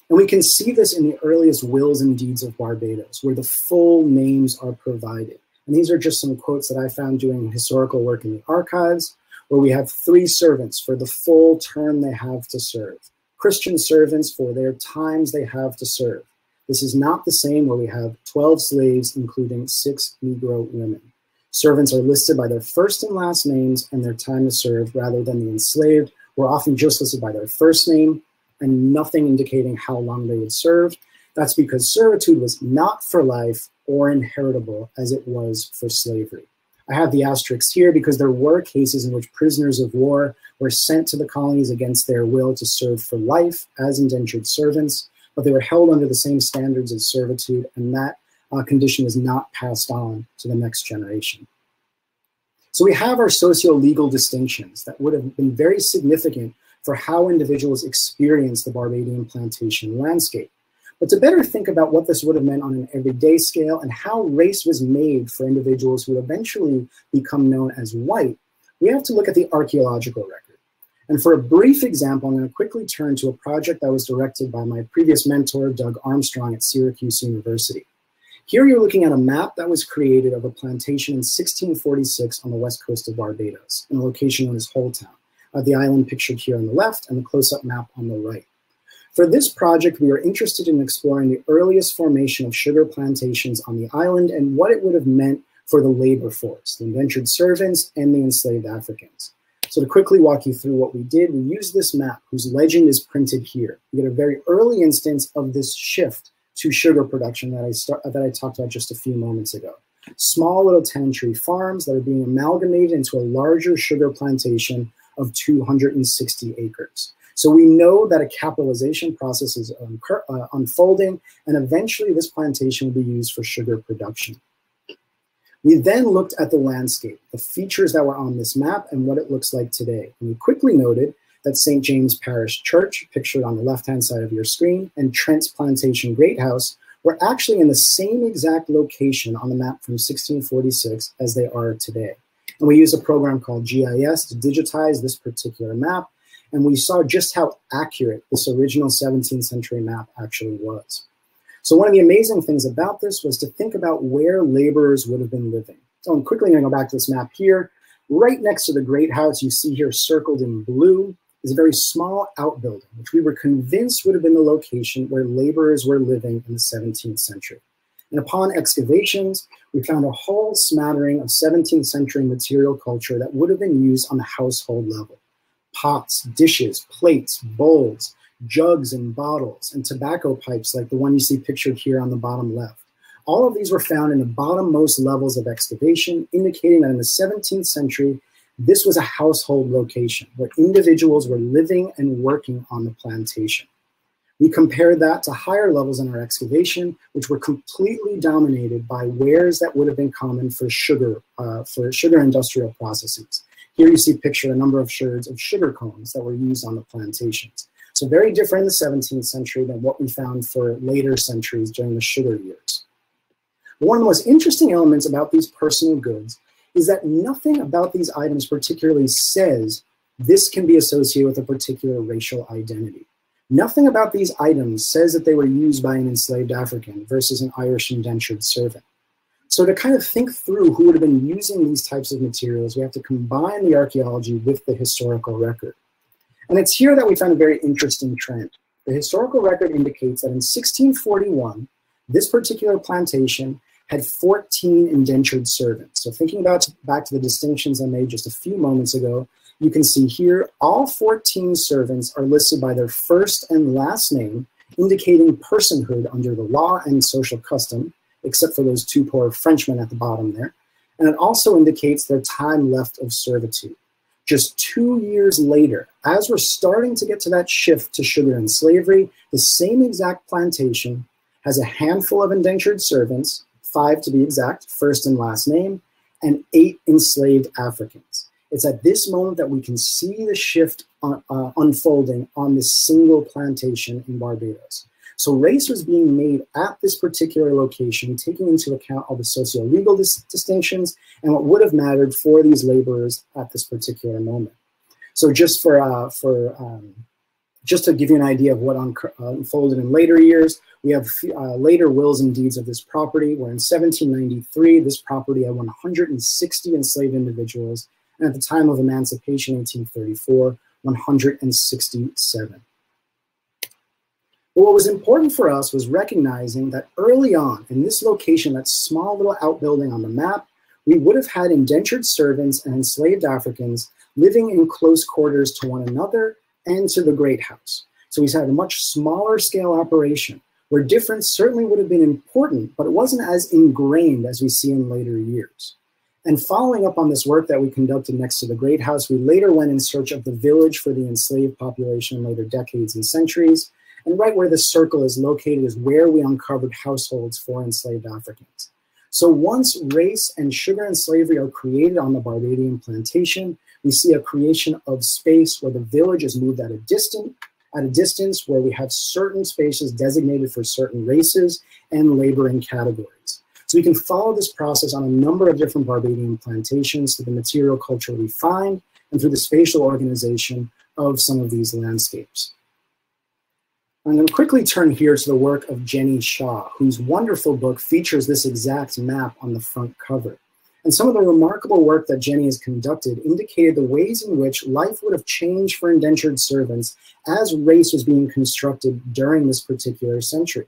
And we can see this in the earliest wills and deeds of Barbados, where the full names are provided. And these are just some quotes that I found doing historical work in the archives, where we have 3 servants for the full term they have to serve. Christian servants for their times they have to serve. This is not the same where we have 12 slaves, including 6 Negro women. Servants are listed by their first and last names and their time to serve, rather than the enslaved, who are often just listed by their first name and nothing indicating how long they would serve. That's because servitude was not for life or inheritable as it was for slavery. I have the asterisks here because there were cases in which prisoners of war were sent to the colonies against their will to serve for life as indentured servants, but they were held under the same standards as servitude, and that condition is not passed on to the next generation. So we have our socio-legal distinctions that would have been very significant for how individuals experience the Barbadian plantation landscape. But to better think about what this would have meant on an everyday scale and how race was made for individuals who would eventually become known as white, we have to look at the archaeological record. And for a brief example, I'm going to quickly turn to a project that was directed by my previous mentor, Doug Armstrong at Syracuse University. Here you're looking at a map that was created of a plantation in 1646 on the west coast of Barbados, in a location known as Holetown, the island pictured here on the left and the close-up map on the right. For this project, we were interested in exploring the earliest formation of sugar plantations on the island and what it would have meant for the labor force, the indentured servants and the enslaved Africans. So to quickly walk you through what we did, we used this map whose legend is printed here. You get a very early instance of this shift to sugar production that I talked about just a few moments ago. Small little tenantry farms that are being amalgamated into a larger sugar plantation of 260 acres. So we know that a capitalization process is unfolding, and eventually this plantation will be used for sugar production. We then looked at the landscape, the features that were on this map, and what it looks like today. And we quickly noted that St. James Parish Church, pictured on the left-hand side of your screen, and Trent's Plantation Great House were actually in the same exact location on the map from 1646 as they are today. And we used a program called GIS to digitize this particular map, and we saw just how accurate this original 17th century map actually was. So one of the amazing things about this was to think about where laborers would have been living. So I'm quickly going to go back to this map here. Right next to the Great House, you see here circled in blue, is a very small outbuilding, which we were convinced would have been the location where laborers were living in the 17th century. And upon excavations, we found a whole smattering of 17th century material culture that would have been used on the household level. Pots, dishes, plates, bowls, jugs and bottles, and tobacco pipes like the one you see pictured here on the bottom left. All of these were found in the bottommost levels of excavation, indicating that in the 17th century, this was a household location where individuals were living and working on the plantation. We compared that to higher levels in our excavation, which were completely dominated by wares that would have been common for sugar industrial processes. Here you see pictured a number of sherds of sugar cones that were used on the plantations. So very different in the 17th century than what we found for later centuries during the sugar years. One of the most interesting elements about these personal goods is that nothing about these items particularly says this can be associated with a particular racial identity. Nothing about these items says that they were used by an enslaved African versus an Irish indentured servant. So to kind of think through who would have been using these types of materials, we have to combine the archaeology with the historical record. And it's here that we found a very interesting trend. the historical record indicates that in 1641, this particular plantation had 14 indentured servants. So thinking back to the distinctions I made just a few moments ago, you can see here all 14 servants are listed by their first and last name, indicating personhood under the law and social custom, except for those two poor Frenchmen at the bottom there. And it also indicates their time left of servitude. Just 2 years later, as we're starting to get to that shift to sugar and slavery, the same exact plantation has a handful of indentured servants, 5 to be exact, first and last name, and 8 enslaved Africans. It's at this moment that we can see the shift unfolding on this single plantation in Barbados. So race was being made at this particular location, taking into account all the socio-legal distinctions and what would have mattered for these laborers at this particular moment. So just just to give you an idea of what unfolded in later years, we have later wills and deeds of this property, where in 1793, this property had 160 enslaved individuals, and at the time of emancipation, 1834, 167. But what was important for us was recognizing that early on in this location, that small little outbuilding on the map, we would have had indentured servants and enslaved Africans living in close quarters to one another and to the Great House. So we had a much smaller scale operation where difference certainly would have been important, but it wasn't as ingrained as we see in later years. And following up on this work that we conducted next to the Great House, we later went in search of the village for the enslaved population in later decades and centuries. And right where the circle is located is where we uncovered households for enslaved Africans. So once race and sugar and slavery are created on the Barbadian plantation, we see a creation of space where the village is moved at a distance where we have certain spaces designated for certain races and laboring categories. So we can follow this process on a number of different Barbadian plantations through the material culture we find and through the spatial organization of some of these landscapes. I'm going to quickly turn here to the work of Jenny Shaw, whose wonderful book features this exact map on the front cover. And some of the remarkable work that Jenny has conducted indicated the ways in which life would have changed for indentured servants as race was being constructed during this particular century.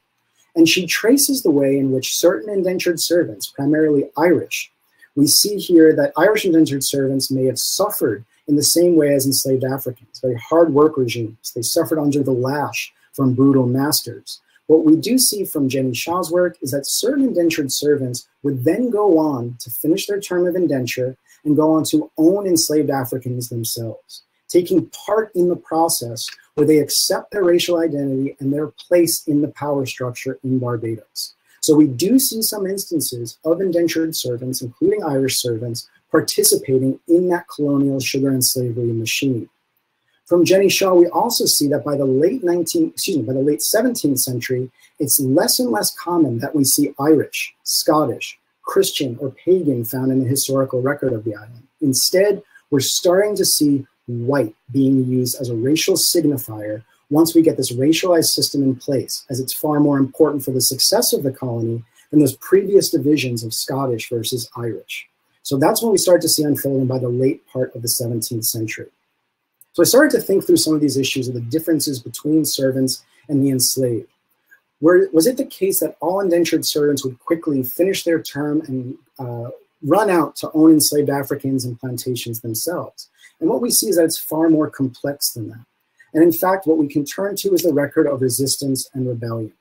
And she traces the way in which certain indentured servants, primarily Irish, we see here that Irish indentured servants may have suffered in the same way as enslaved Africans, very hard work regimes. They suffered under the lash from brutal masters. What we do see from Jenny Shaw's work is that certain indentured servants would then go on to finish their term of indenture and go on to own enslaved Africans themselves, taking part in the process where they accept their racial identity and their place in the power structure in Barbados. So we do see some instances of indentured servants, including Irish servants, participating in that colonial sugar and slavery machine. From Jenny Shaw, we also see that by the late 17th century, it's less and less common that we see Irish, Scottish, Christian, or pagan found in the historical record of the island. Instead, we're starting to see white being used as a racial signifier once we get this racialized system in place, as it's far more important for the success of the colony than those previous divisions of Scottish versus Irish. So that's when we start to see unfolding by the late part of the 17th century. So I started to think through some of these issues of the differences between servants and the enslaved. Was it the case that all indentured servants would quickly finish their term and run out to own enslaved Africans and plantations themselves? And what we see is that it's far more complex than that. And in fact, what we can turn to is the record of resistance and rebellion.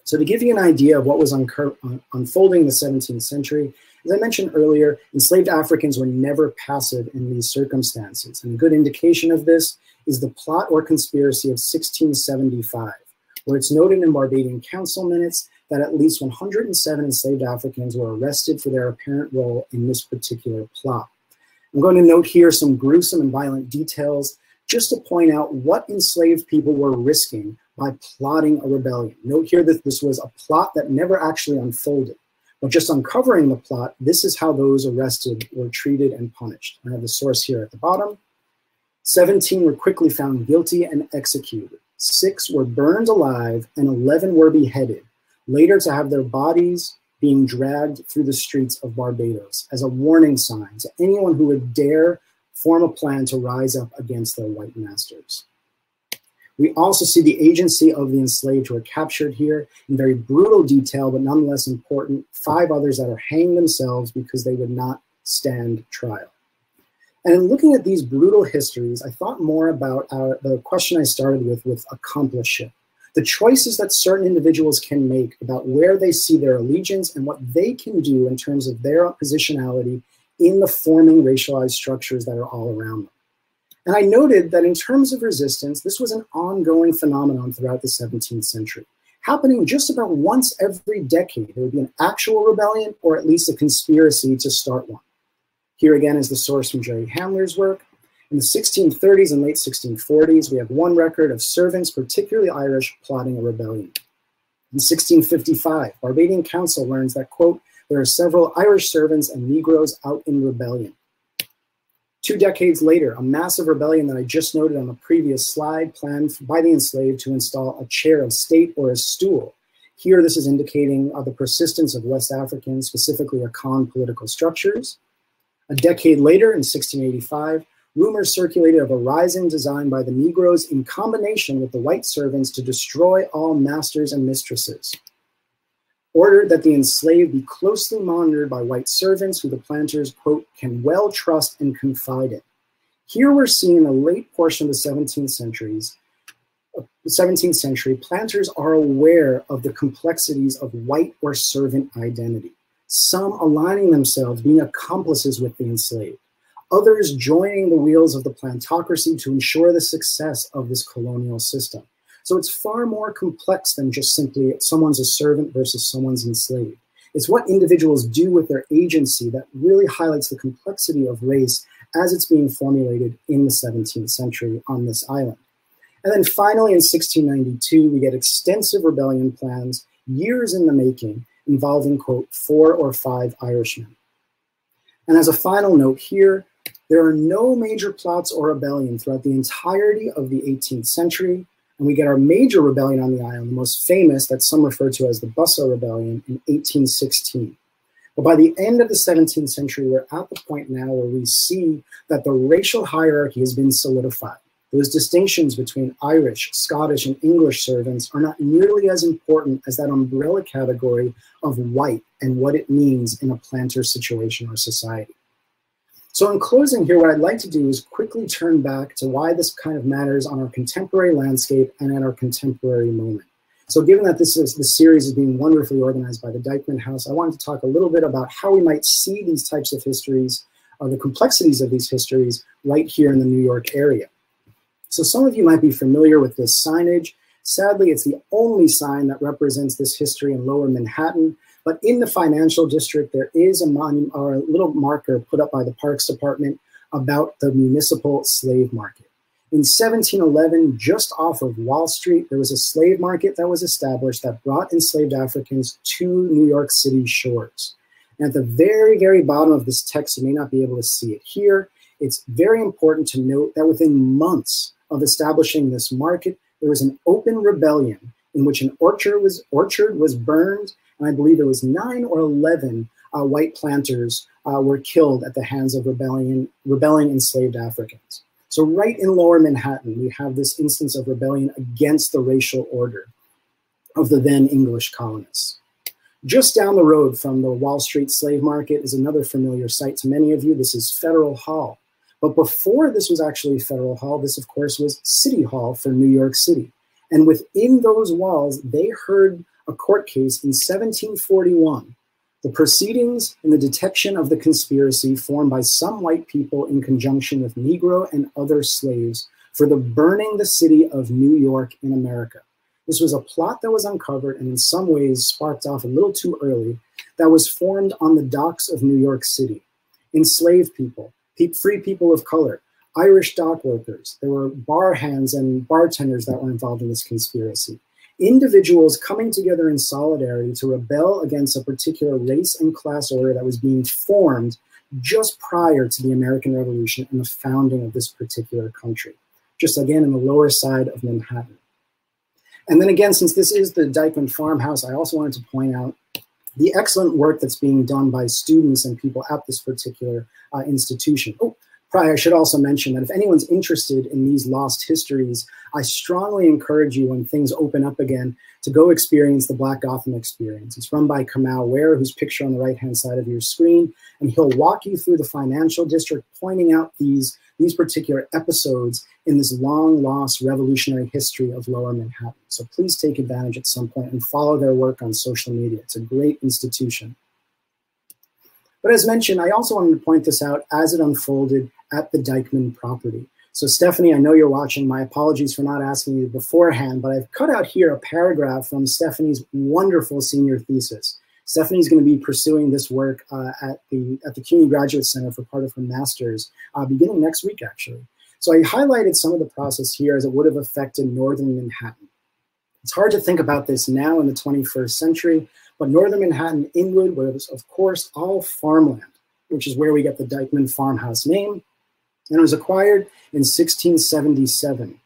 So to give you an idea of what was unfolding in the 17th century, as I mentioned earlier, enslaved Africans were never passive in these circumstances. And a good indication of this is the plot or conspiracy of 1675, where it's noted in Barbadian council minutes that at least 107 enslaved Africans were arrested for their apparent role in this particular plot. I'm going to note here some gruesome and violent details just to point out what enslaved people were risking by plotting a rebellion. Note here that this was a plot that never actually unfolded. But just uncovering the plot, this is how those arrested were treated and punished. I have the source here at the bottom. 17 were quickly found guilty and executed. 6 were burned alive, and 11 were beheaded, later to have their bodies being dragged through the streets of Barbados as a warning sign to anyone who would dare form a plan to rise up against their white masters. We also see the agency of the enslaved who are captured here in very brutal detail, but nonetheless important. 5 others that are hanged themselves because they would not stand trial. And in looking at these brutal histories, I thought more about the question I started with accomplishment. The choices that certain individuals can make about where they see their allegiance and what they can do in terms of their positionality in the forming racialized structures that are all around them. And I noted that in terms of resistance, this was an ongoing phenomenon throughout the 17th century, happening just about once every decade. There would be an actual rebellion or at least a conspiracy to start one. Here again is the source from Jerry Handler's work. In the 1630s and late 1640s, we have one record of servants, particularly Irish, plotting a rebellion. In 1655, Barbadian council learns that, quote, there are several Irish servants and Negroes out in rebellion. 2 decades later, a massive rebellion that I just noted on the previous slide planned by the enslaved to install a chair of state or a stool. Here, this is indicating the persistence of West Africans, specifically Akan political structures. A decade later, in 1685, rumors circulated of a rising design by the Negroes in combination with the white servants to destroy all masters and mistresses. Ordered that the enslaved be closely monitored by white servants who the planters, quote, can well trust and confide in. Here we're seeing in the late portion of the 17th century, planters are aware of the complexities of white or servant identity. Some aligning themselves, being accomplices with the enslaved. Others joining the wheels of the plantocracy to ensure the success of this colonial system. So it's far more complex than just simply someone's a servant versus someone's enslaved. It's what individuals do with their agency that really highlights the complexity of race as it's being formulated in the 17th century on this island. And then finally in 1692, we get extensive rebellion plans, years in the making, involving, quote, 4 or 5 Irishmen. And as a final note here, there are no major plots or rebellion throughout the entirety of the 18th century, and we get our major rebellion on the island, the most famous that some refer to as the Bussa Rebellion in 1816. But by the end of the 17th century, we're at the point now where we see that the racial hierarchy has been solidified. Those distinctions between Irish, Scottish, and English servants are not nearly as important as that umbrella category of white and what it means in a planter situation or society. So in closing here, what I'd like to do is quickly turn back to why this kind of matters on our contemporary landscape and at our contemporary moment. So given that this series is being wonderfully organized by the Dyckman House, I wanted to talk a little bit about how we might see these types of histories, or the complexities of these histories, right here in the New York area. So some of you might be familiar with this signage. Sadly, it's the only sign that represents this history in Lower Manhattan. But in the financial district, there is a monument or a little marker put up by the Parks Department about the municipal slave market. In 1711, just off of Wall Street, there was a slave market that was established that brought enslaved Africans to New York City shores. And at the very, very bottom of this text, you may not be able to see it here. It's very important to note that within months of establishing this market, there was an open rebellion in which an orchard was burned, and I believe there was 9 or 11 white planters were killed at the hands of rebelling enslaved Africans. So right in Lower Manhattan, we have this instance of rebellion against the racial order of the then English colonists. Just down the road from the Wall Street slave market is another familiar sight to many of you. This is Federal Hall. But before this was actually Federal Hall, this of course was City Hall for New York City. And within those walls, they heard a court case in 1741, the proceedings and the detection of the conspiracy formed by some white people in conjunction with Negro and other slaves for the burning the city of New York in America. This was a plot that was uncovered and in some ways sparked off a little too early, that was formed on the docks of New York City. Enslaved people, free people of color, Irish dock workers, there were bar hands and bartenders that were involved in this conspiracy. Individuals coming together in solidarity to rebel against a particular race and class order that was being formed just prior to the American Revolution and the founding of this particular country, just again in the lower side of Manhattan. And then again, since this is the Dyckman Farmhouse, I also wanted to point out the excellent work that's being done by students and people at this particular institution. Oh, I should also mention that if anyone's interested in these lost histories, I strongly encourage you when things open up again to go experience the Black Gotham experience. It's run by Kamau Ware, whose picture on the right-hand side of your screen, and he'll walk you through the financial district, pointing out these particular episodes in this long-lost revolutionary history of Lower Manhattan. So please take advantage at some point and follow their work on social media. It's a great institution. But as mentioned, I also wanted to point this out as it unfolded at the Dyckman property. So Stephanie, I know you're watching. My apologies for not asking you beforehand, but I've cut out here a paragraph from Stephanie's wonderful senior thesis. Stephanie's going to be pursuing this work at the CUNY Graduate Center for part of her master's beginning next week, actually. So I highlighted some of the process here as it would have affected Northern Manhattan. It's hard to think about this now in the 21st century, but Northern Manhattan, Inwood, was, of course, all farmland, which is where we get the Dyckman farmhouse name. And it was acquired in 1677.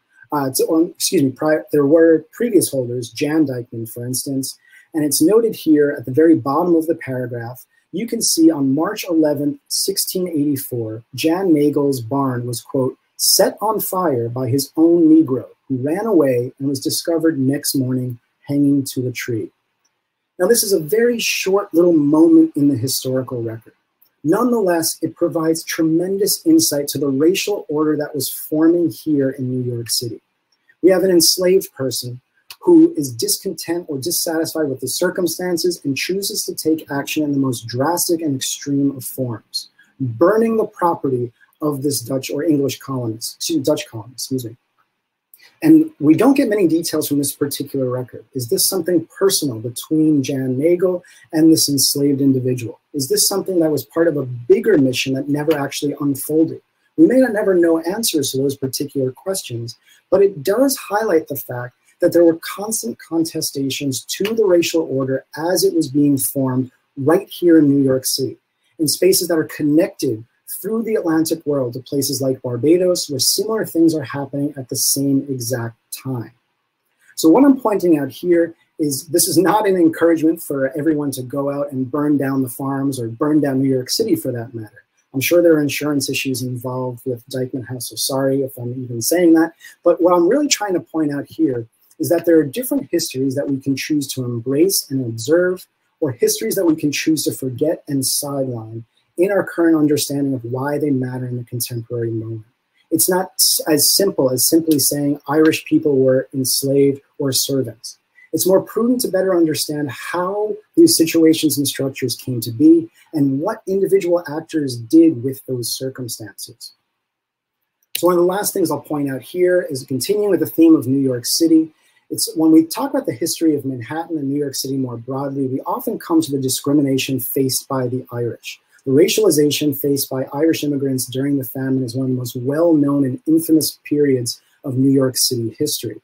There were previous holders, Jan Dyckman, for instance, and it's noted here at the very bottom of the paragraph. You can see on March 11, 1684, Jan Nagel's barn was, quote, set on fire by his own Negro, who ran away and was discovered next morning hanging to a tree. Now, this is a very short little moment in the historical record. Nonetheless, it provides tremendous insight to the racial order that was forming here in New York City. We have an enslaved person who is discontent or dissatisfied with the circumstances and chooses to take action in the most drastic and extreme of forms, burning the property of this Dutch colonist. And we don't get many details from this particular record. Is this something personal between Jan Nagel and this enslaved individual? Is this something that was part of a bigger mission that never actually unfolded? We may not never know answers to those particular questions, but it does highlight the fact that there were constant contestations to the racial order as it was being formed right here in New York City, in spaces that are connected through the Atlantic world to places like Barbados, where similar things are happening at the same exact time. So what I'm pointing out here is this is not an encouragement for everyone to go out and burn down the farms or burn down New York City for that matter. I'm sure there are insurance issues involved with Dyckman House, so sorry if I'm even saying that. But what I'm really trying to point out here is that there are different histories that we can choose to embrace and observe, or histories that we can choose to forget and sideline in our current understanding of why they matter in the contemporary moment. It's not as simple as simply saying Irish people were enslaved or servants. It's more prudent to better understand how these situations and structures came to be and what individual actors did with those circumstances. So one of the last things I'll point out here is continuing with the theme of New York City. It's when we talk about the history of Manhattan and New York City more broadly, we often come to the discrimination faced by the Irish. The racialization faced by Irish immigrants during the famine is one of the most well-known and infamous periods of New York City history.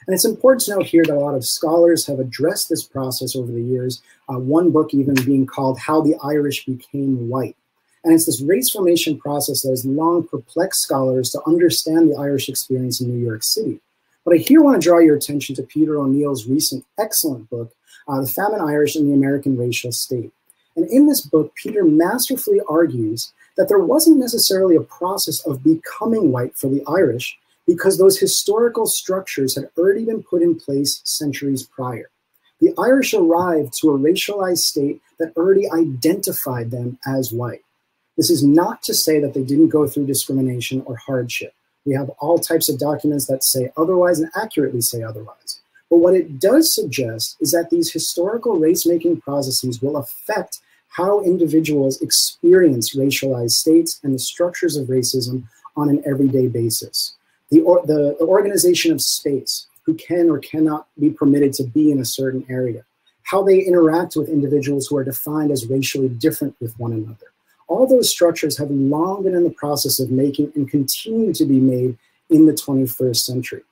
And it's important to note here that a lot of scholars have addressed this process over the years, one book even being called How the Irish Became White. And it's this race formation process that has long perplexed scholars to understand the Irish experience in New York City. But I here want to draw your attention to Peter O'Neill's recent excellent book, The Famine Irish and the American Racial State. And in this book, Peter masterfully argues that there wasn't necessarily a process of becoming white for the Irish, because those historical structures had already been put in place centuries prior. The Irish arrived to a racialized state that already identified them as white. This is not to say that they didn't go through discrimination or hardship. We have all types of documents that say otherwise and accurately say otherwise. But what it does suggest is that these historical race-making processes will affect how individuals experience racialized states and the structures of racism on an everyday basis. The organization of space, who can or cannot be permitted to be in a certain area, how they interact with individuals who are defined as racially different with one another. All those structures have long been in the process of making and continue to be made in the 21st century.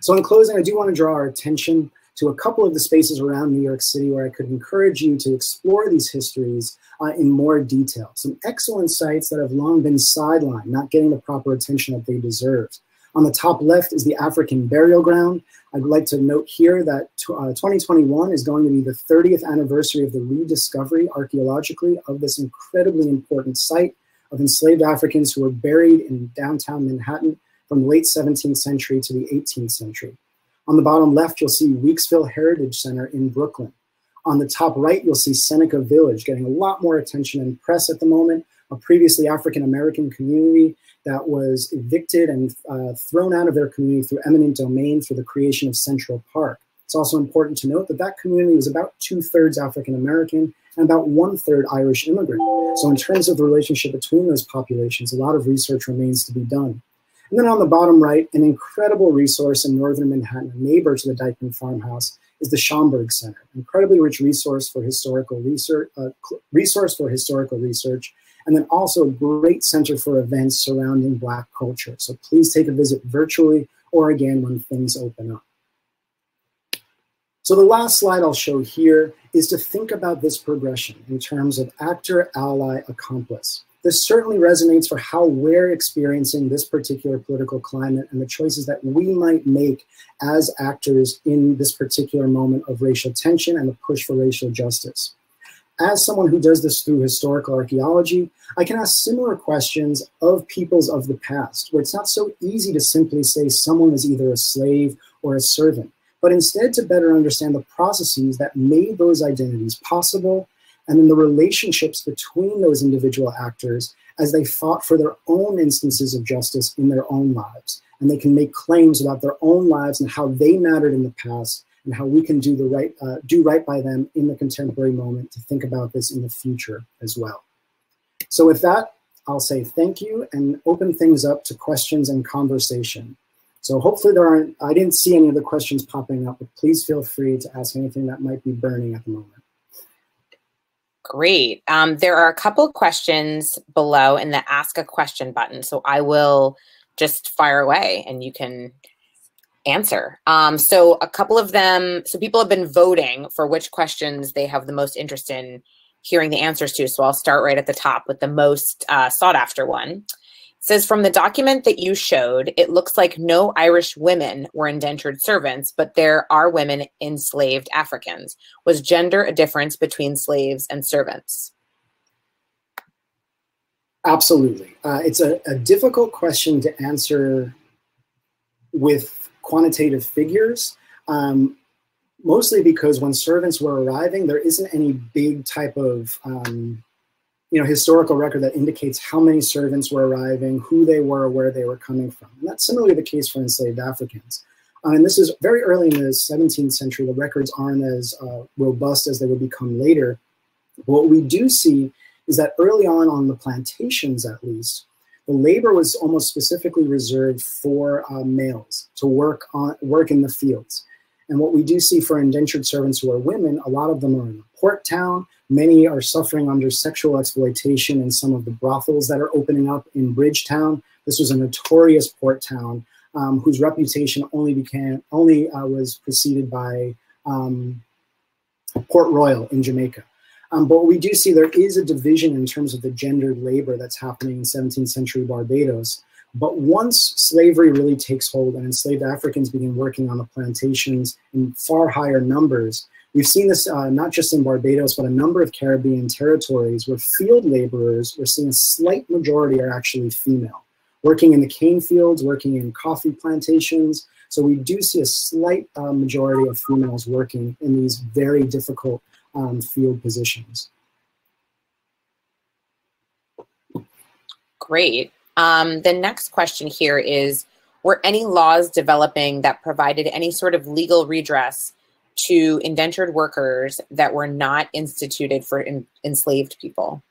So in closing, I do want to draw our attention to a couple of the spaces around New York City where I could encourage you to explore these histories in more detail. Some excellent sites that have long been sidelined, not getting the proper attention that they deserve. On the top left is the African Burial Ground. I'd like to note here that 2021 is going to be the 30th anniversary of the rediscovery archaeologically of this incredibly important site, of enslaved Africans who were buried in downtown Manhattan from the late 17th century to the 18th century. On the bottom left, you'll see Weeksville Heritage Center in Brooklyn. On the top right, you'll see Seneca Village getting a lot more attention and press at the moment, a previously African-American community that was evicted and thrown out of their community through eminent domain for the creation of Central Park. It's also important to note that that community was about 2/3 African-American and about 1/3 Irish immigrant. So in terms of the relationship between those populations, a lot of research remains to be done. And then on the bottom right, an incredible resource in northern Manhattan, a neighbor to the Dyckman Farmhouse, is the Schomburg Center, incredibly rich resource for historical research, and then also a great center for events surrounding Black culture. So please take a visit virtually or again when things open up. So the last slide I'll show here is to think about this progression in terms of actor, ally, accomplice. This certainly resonates for how we're experiencing this particular political climate and the choices that we might make as actors in this particular moment of racial tension and the push for racial justice. As someone who does this through historical archaeology, I can ask similar questions of peoples of the past, where it's not so easy to simply say someone is either a slave or a servant, but instead to better understand the processes that made those identities possible, and then the relationships between those individual actors as they fought for their own instances of justice in their own lives. And they can make claims about their own lives and how they mattered in the past and how we can do right by them in the contemporary moment to think about this in the future as well. So with that, I'll say thank you and open things up to questions and conversation. So hopefully I didn't see any of the questions popping up, but please feel free to ask anything that might be burning at the moment. Great. There are a couple of questions below in the Ask a Question button, so I will just fire away and you can answer. So a couple of them, so people have been voting for which questions they have the most interest in hearing the answers to, so I'll start right at the top with the most sought after one. It says, from the document that you showed, it looks like no Irish women were indentured servants, but there are women enslaved Africans. Was gender a difference between slaves and servants? Absolutely. It's a difficult question to answer with quantitative figures, mostly because when servants were arriving, there isn't any big type of historical record that indicates how many servants were arriving, who they were, or where they were coming from. And that's similarly the case for enslaved Africans. And this is very early in the 17th century. The records aren't as robust as they would become later. What we do see is that early on the plantations, at least, the labor was almost specifically reserved for males to work in the fields. And what we do see for indentured servants who are women, a lot of them are in a port town. Many are suffering under sexual exploitation in some of the brothels that are opening up in Bridgetown. This was a notorious port town whose reputation only was preceded by Port Royal in Jamaica. But we do see there is a division in terms of the gendered labor that's happening in 17th century Barbados. But once slavery really takes hold and enslaved Africans begin working on the plantations in far higher numbers, we've seen this not just in Barbados, but a number of Caribbean territories where field laborers, we're seeing a slight majority are actually female, working in the cane fields, working in coffee plantations. So we do see a slight majority of females working in these very difficult field positions. Great. The next question here is, were any laws developing that provided any sort of legal redress to indentured workers that were not instituted for enslaved people?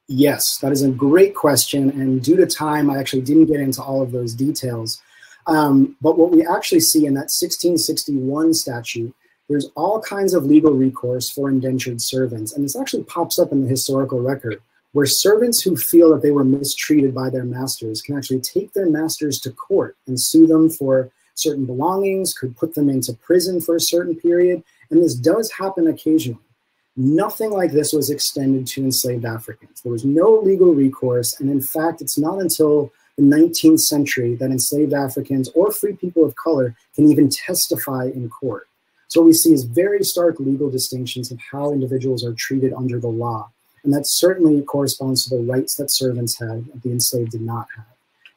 Yes, that is a great question. And due to time, I actually didn't get into all of those details. But what we actually see in that 1661 statute, there's all kinds of legal recourse for indentured servants. And this actually pops up in the historical record, where servants who feel that they were mistreated by their masters can actually take their masters to court and sue them for certain belongings, could put them into prison for a certain period. And this does happen occasionally. Nothing like this was extended to enslaved Africans. There was no legal recourse. And in fact, it's not until the 19th century that enslaved Africans or free people of color can even testify in court. So what we see is very stark legal distinctions of how individuals are treated under the law. And that certainly corresponds to the rights that servants had that the enslaved did not have.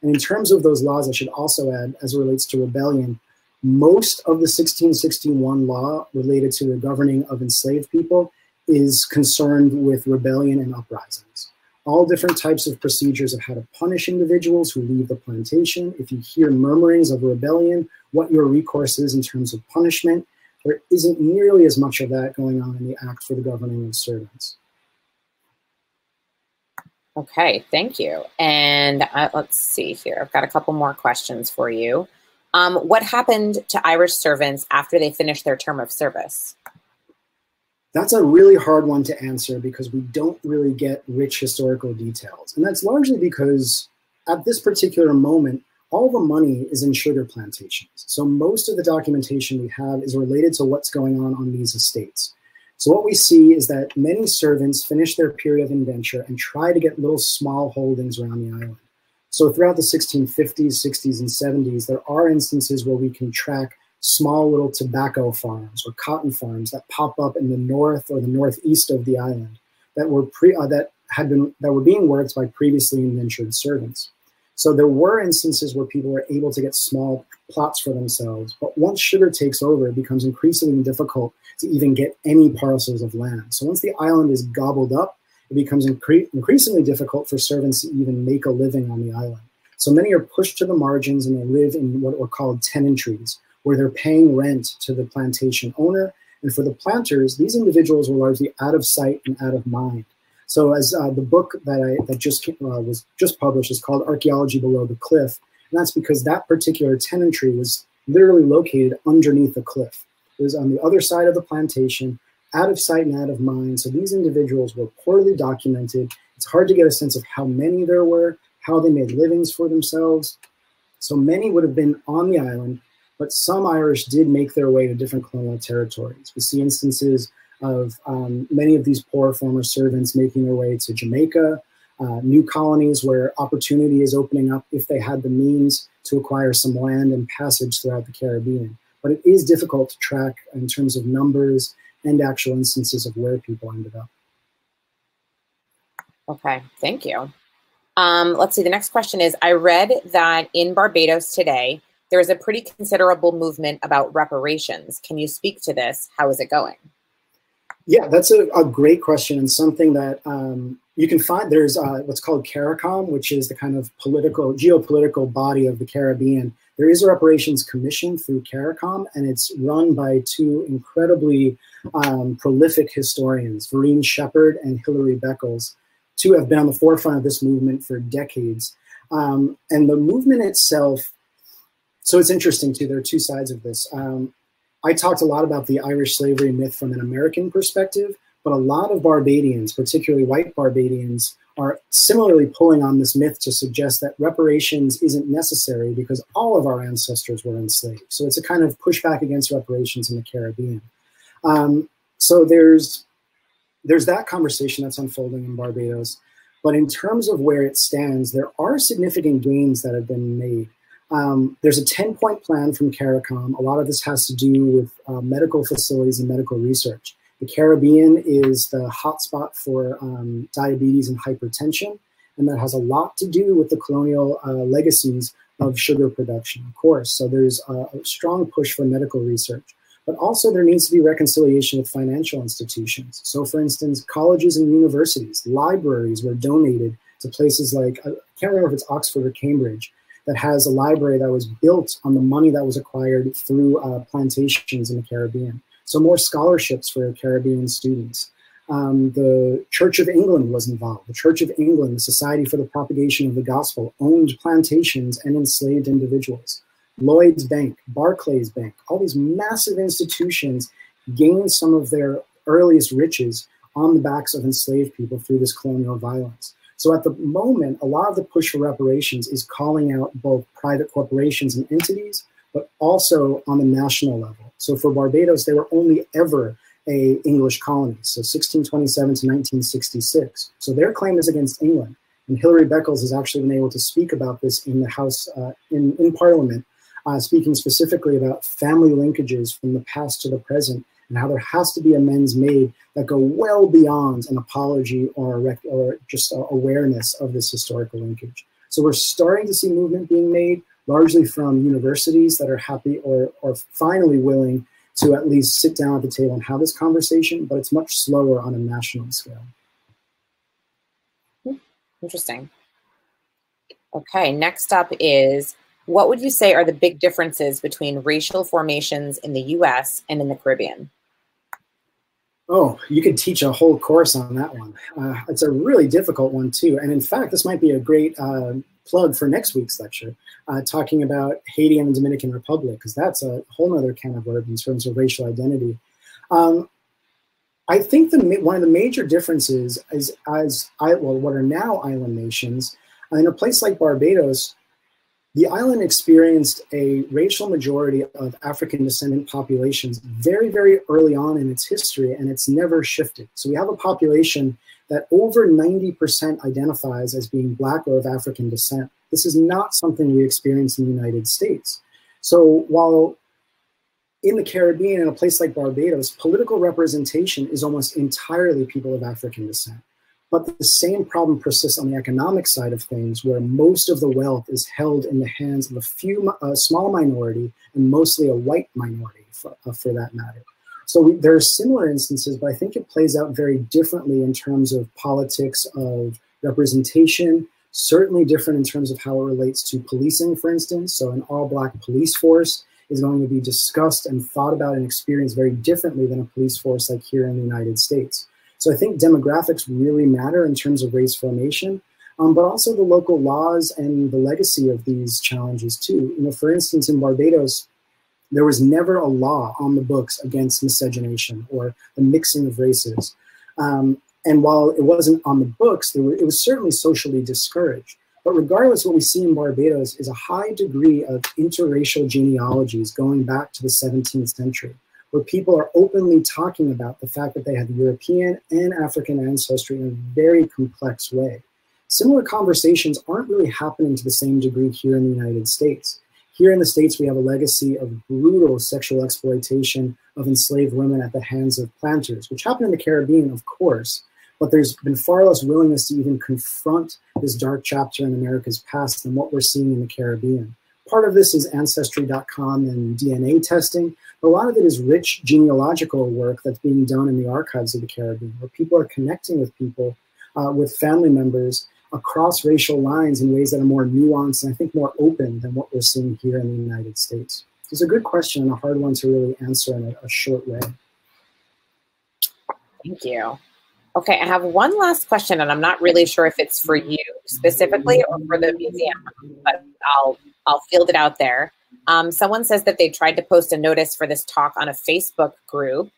And in terms of those laws, I should also add, as it relates to rebellion, most of the 1661 law related to the governing of enslaved people is concerned with rebellion and uprisings. All different types of procedures of how to punish individuals who leave the plantation. If you hear murmurings of rebellion, what your recourse is in terms of punishment, there isn't nearly as much of that going on in the Act for the Governing of Servants. Okay, thank you. And let's see here. I've got a couple more questions for you. What happened to Irish servants after they finished their term of service? That's a really hard one to answer because we don't really get rich historical details. And that's largely because at this particular moment, all the money is in sugar plantations. So most of the documentation we have is related to what's going on these estates. So what we see is that many servants finish their period of indenture and try to get little small holdings around the island. So throughout the 1650s, 60s, and 70s, there are instances where we can track small little tobacco farms or cotton farms that pop up in the north or the northeast of the island that were being worked by previously indentured servants. So there were instances where people were able to get small plots for themselves, but once sugar takes over, it becomes increasingly difficult to even get any parcels of land. So once the island is gobbled up, it becomes increasingly difficult for servants to even make a living on the island. So many are pushed to the margins and they live in what were called tenantries, where they're paying rent to the plantation owner. And for the planters, these individuals were largely out of sight and out of mind. So as the book that was just published is called Archaeology Below the Cliff, and that's because that particular tenantry was literally located underneath a cliff. It was on the other side of the plantation, out of sight and out of mind. So these individuals were poorly documented. It's hard to get a sense of how many there were, how they made livings for themselves. So many would have been on the island, but some Irish did make their way to different colonial territories. We see instances of many of these poor former servants making their way to Jamaica, new colonies where opportunity is opening up if they had the means to acquire some land and passage throughout the Caribbean. But it is difficult to track in terms of numbers and actual instances of where people ended up. Okay, thank you. Let's see, the next question is, I read that in Barbados today, there is a pretty considerable movement about reparations. Can you speak to this? How is it going? Yeah, that's a great question, and something that you can find. There's what's called CARICOM, which is the kind of geopolitical body of the Caribbean. There is a reparations commission through CARICOM, and it's run by two incredibly prolific historians, Vereen Shepherd and Hilary Beckles. Two have been on the forefront of this movement for decades. And the movement itself, so it's interesting too, there are two sides of this. I talked a lot about the Irish slavery myth from an American perspective, but a lot of Barbadians, particularly white Barbadians, are similarly pulling on this myth to suggest that reparations isn't necessary because all of our ancestors were enslaved. So it's a kind of pushback against reparations in the Caribbean. So there's that conversation that's unfolding in Barbados. But in terms of where it stands, there are significant gains that have been made. There's a 10-point plan from CARICOM. A lot of this has to do with medical facilities and medical research. The Caribbean is the hotspot for diabetes and hypertension, and that has a lot to do with the colonial legacies of sugar production, of course. So there's a strong push for medical research. But also there needs to be reconciliation with financial institutions. So for instance, colleges and universities, libraries were donated to places like, I can't remember if it's Oxford or Cambridge, that has a library that was built on the money that was acquired through plantations in the Caribbean. So more scholarships for Caribbean students. The Church of England was involved. The Church of England, the Society for the Propagation of the Gospel, owned plantations and enslaved individuals. Lloyd's Bank, Barclays Bank, all these massive institutions gained some of their earliest riches on the backs of enslaved people through this colonial violence. So at the moment, a lot of the push for reparations is calling out both private corporations and entities, but also on the national level. So for Barbados, they were only ever a English colony, so 1627 to 1966. So their claim is against England. And Hilary Beckles has actually been able to speak about this in the House, in Parliament, speaking specifically about family linkages from the past to the present and how there has to be amends made that go well beyond an apology or just awareness of this historical linkage. So we're starting to see movement being made, largely from universities that are happy or finally willing to at least sit down at the table and have this conversation, but it's much slower on a national scale. Interesting. Okay, next up is, what would you say are the big differences between racial formations in the US and in the Caribbean? Oh, you could teach a whole course on that one. It's a really difficult one too. And in fact, this might be a great plug for next week's lecture, talking about Haiti and the Dominican Republic, because that's a whole other can of worms in terms of racial identity. I think one of the major differences is, what are now island nations, in a place like Barbados, the island experienced a racial majority of African descendant populations very, very early on in its history, and it's never shifted. So we have a population that over 90% identifies as being Black or of African descent. This is not something we experience in the United States. So while in the Caribbean, in a place like Barbados, political representation is almost entirely people of African descent. But the same problem persists on the economic side of things, where most of the wealth is held in the hands of a small minority, and mostly a white minority for that matter. So there are similar instances, but I think it plays out very differently in terms of politics of representation, certainly different in terms of how it relates to policing, for instance. So an all-Black police force is going to be discussed and thought about and experienced very differently than a police force like here in the United States. So I think demographics really matter in terms of race formation, but also the local laws and the legacy of these challenges too. You know, for instance, in Barbados, there was never a law on the books against miscegenation or the mixing of races. And while it wasn't on the books, it was certainly socially discouraged. But regardless, what we see in Barbados is a high degree of interracial genealogies going back to the 17th century, where people are openly talking about the fact that they have European and African ancestry in a very complex way. Similar conversations aren't really happening to the same degree here in the United States. Here in the States, we have a legacy of brutal sexual exploitation of enslaved women at the hands of planters, which happened in the Caribbean, of course, but there's been far less willingness to even confront this dark chapter in America's past than what we're seeing in the Caribbean. Part of this is Ancestry.com and DNA testing, but a lot of it is rich genealogical work that's being done in the archives of the Caribbean, where people are connecting with people, with family members across racial lines in ways that are more nuanced and I think more open than what we're seeing here in the United States. It's a good question and a hard one to really answer in a short way. Thank you. Okay, I have one last question, and I'm not really sure if it's for you specifically or for the museum, but I'll field it out there. Someone says that they tried to post a notice for this talk on a Facebook group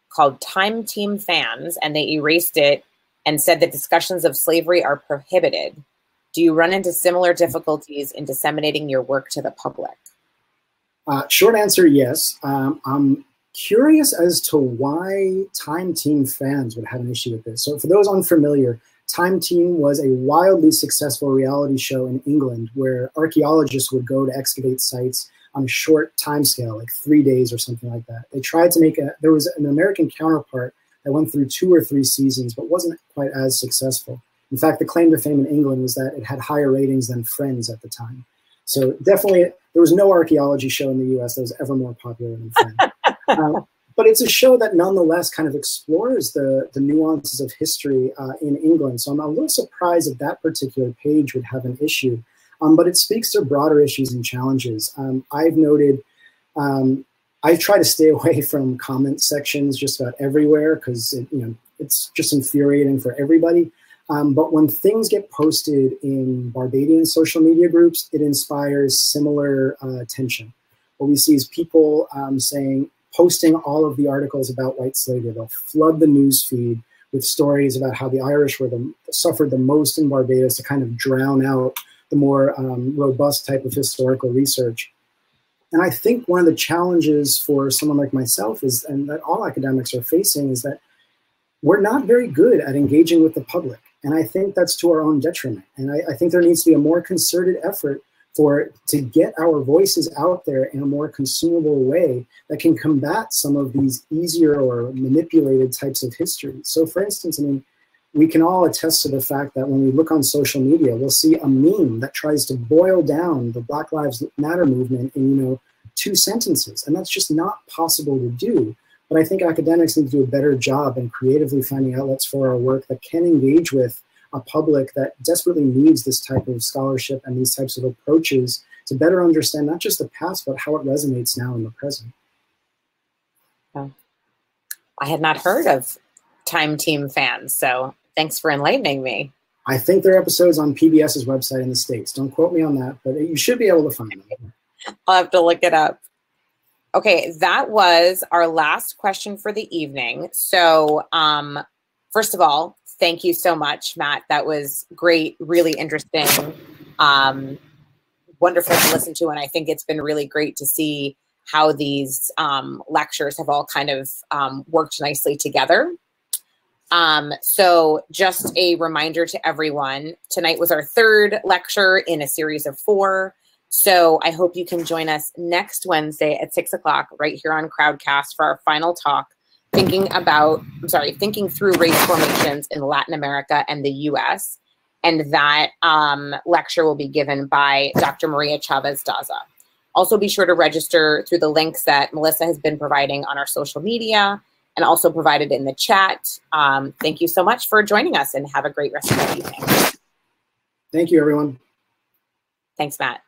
called Time Team Fans, and they erased it and said that discussions of slavery are prohibited. Do you run into similar difficulties in disseminating your work to the public? Short answer, yes. I'm curious as to why Time Team fans would have an issue with this. So for those unfamiliar, Time Team was a wildly successful reality show in England where archaeologists would go to excavate sites on a short time scale, like 3 days or something like that. They tried to make there was an American counterpart that went through 2 or 3 seasons, but wasn't quite as successful. In fact, the claim to fame in England was that it had higher ratings than Friends at the time. So definitely, there was no archaeology show in the US that was ever more popular than Friends. But it's a show that nonetheless kind of explores the nuances of history in England. So I'm a little surprised that that particular page would have an issue. But it speaks to broader issues and challenges. I've noted, I try to stay away from comment sections just about everywhere because it's just infuriating for everybody. But when things get posted in Barbadian social media groups, it inspires similar tension. What we see is people posting all of the articles about white slavery. They'll flood the news feed with stories about how the Irish suffered the most in Barbados to kind of drown out the more robust type of historical research. And I think one of the challenges for someone like myself is, and that all academics are facing, is that we're not very good at engaging with the public. And I think that's to our own detriment. And I think there needs to be a more concerted effort to get our voices out there in a more consumable way that can combat some of these easier or manipulated types of histories. So for instance, I mean, we can all attest to the fact that when we look on social media, we'll see a meme that tries to boil down the Black Lives Matter movement in, you know, 2 sentences. And that's just not possible to do. But I think academics need to do a better job in creatively finding outlets for our work that can engage with a public that desperately needs this type of scholarship and these types of approaches to better understand not just the past, but how it resonates now in the present. I had not heard of Time Team fans, so thanks for enlightening me. I think there are episodes on PBS's website in the States. Don't quote me on that, but you should be able to find them. I'll have to look it up. Okay, that was our last question for the evening. So first of all, thank you so much, Matt. That was great, really interesting, wonderful to listen to. And I think it's been really great to see how these lectures have all kind of worked nicely together. So just a reminder to everyone, tonight was our 3rd lecture in a series of 4. So I hope you can join us next Wednesday at 6 o'clock right here on Crowdcast for our final talk, thinking through race formations in Latin America and the US. And that lecture will be given by Dr. Maria Chavez Daza. Also be sure to register through the links that Melissa has been providing on our social media and also provided in the chat. Thank you so much for joining us and have a great rest of the evening. Thank you, everyone. Thanks, Matt.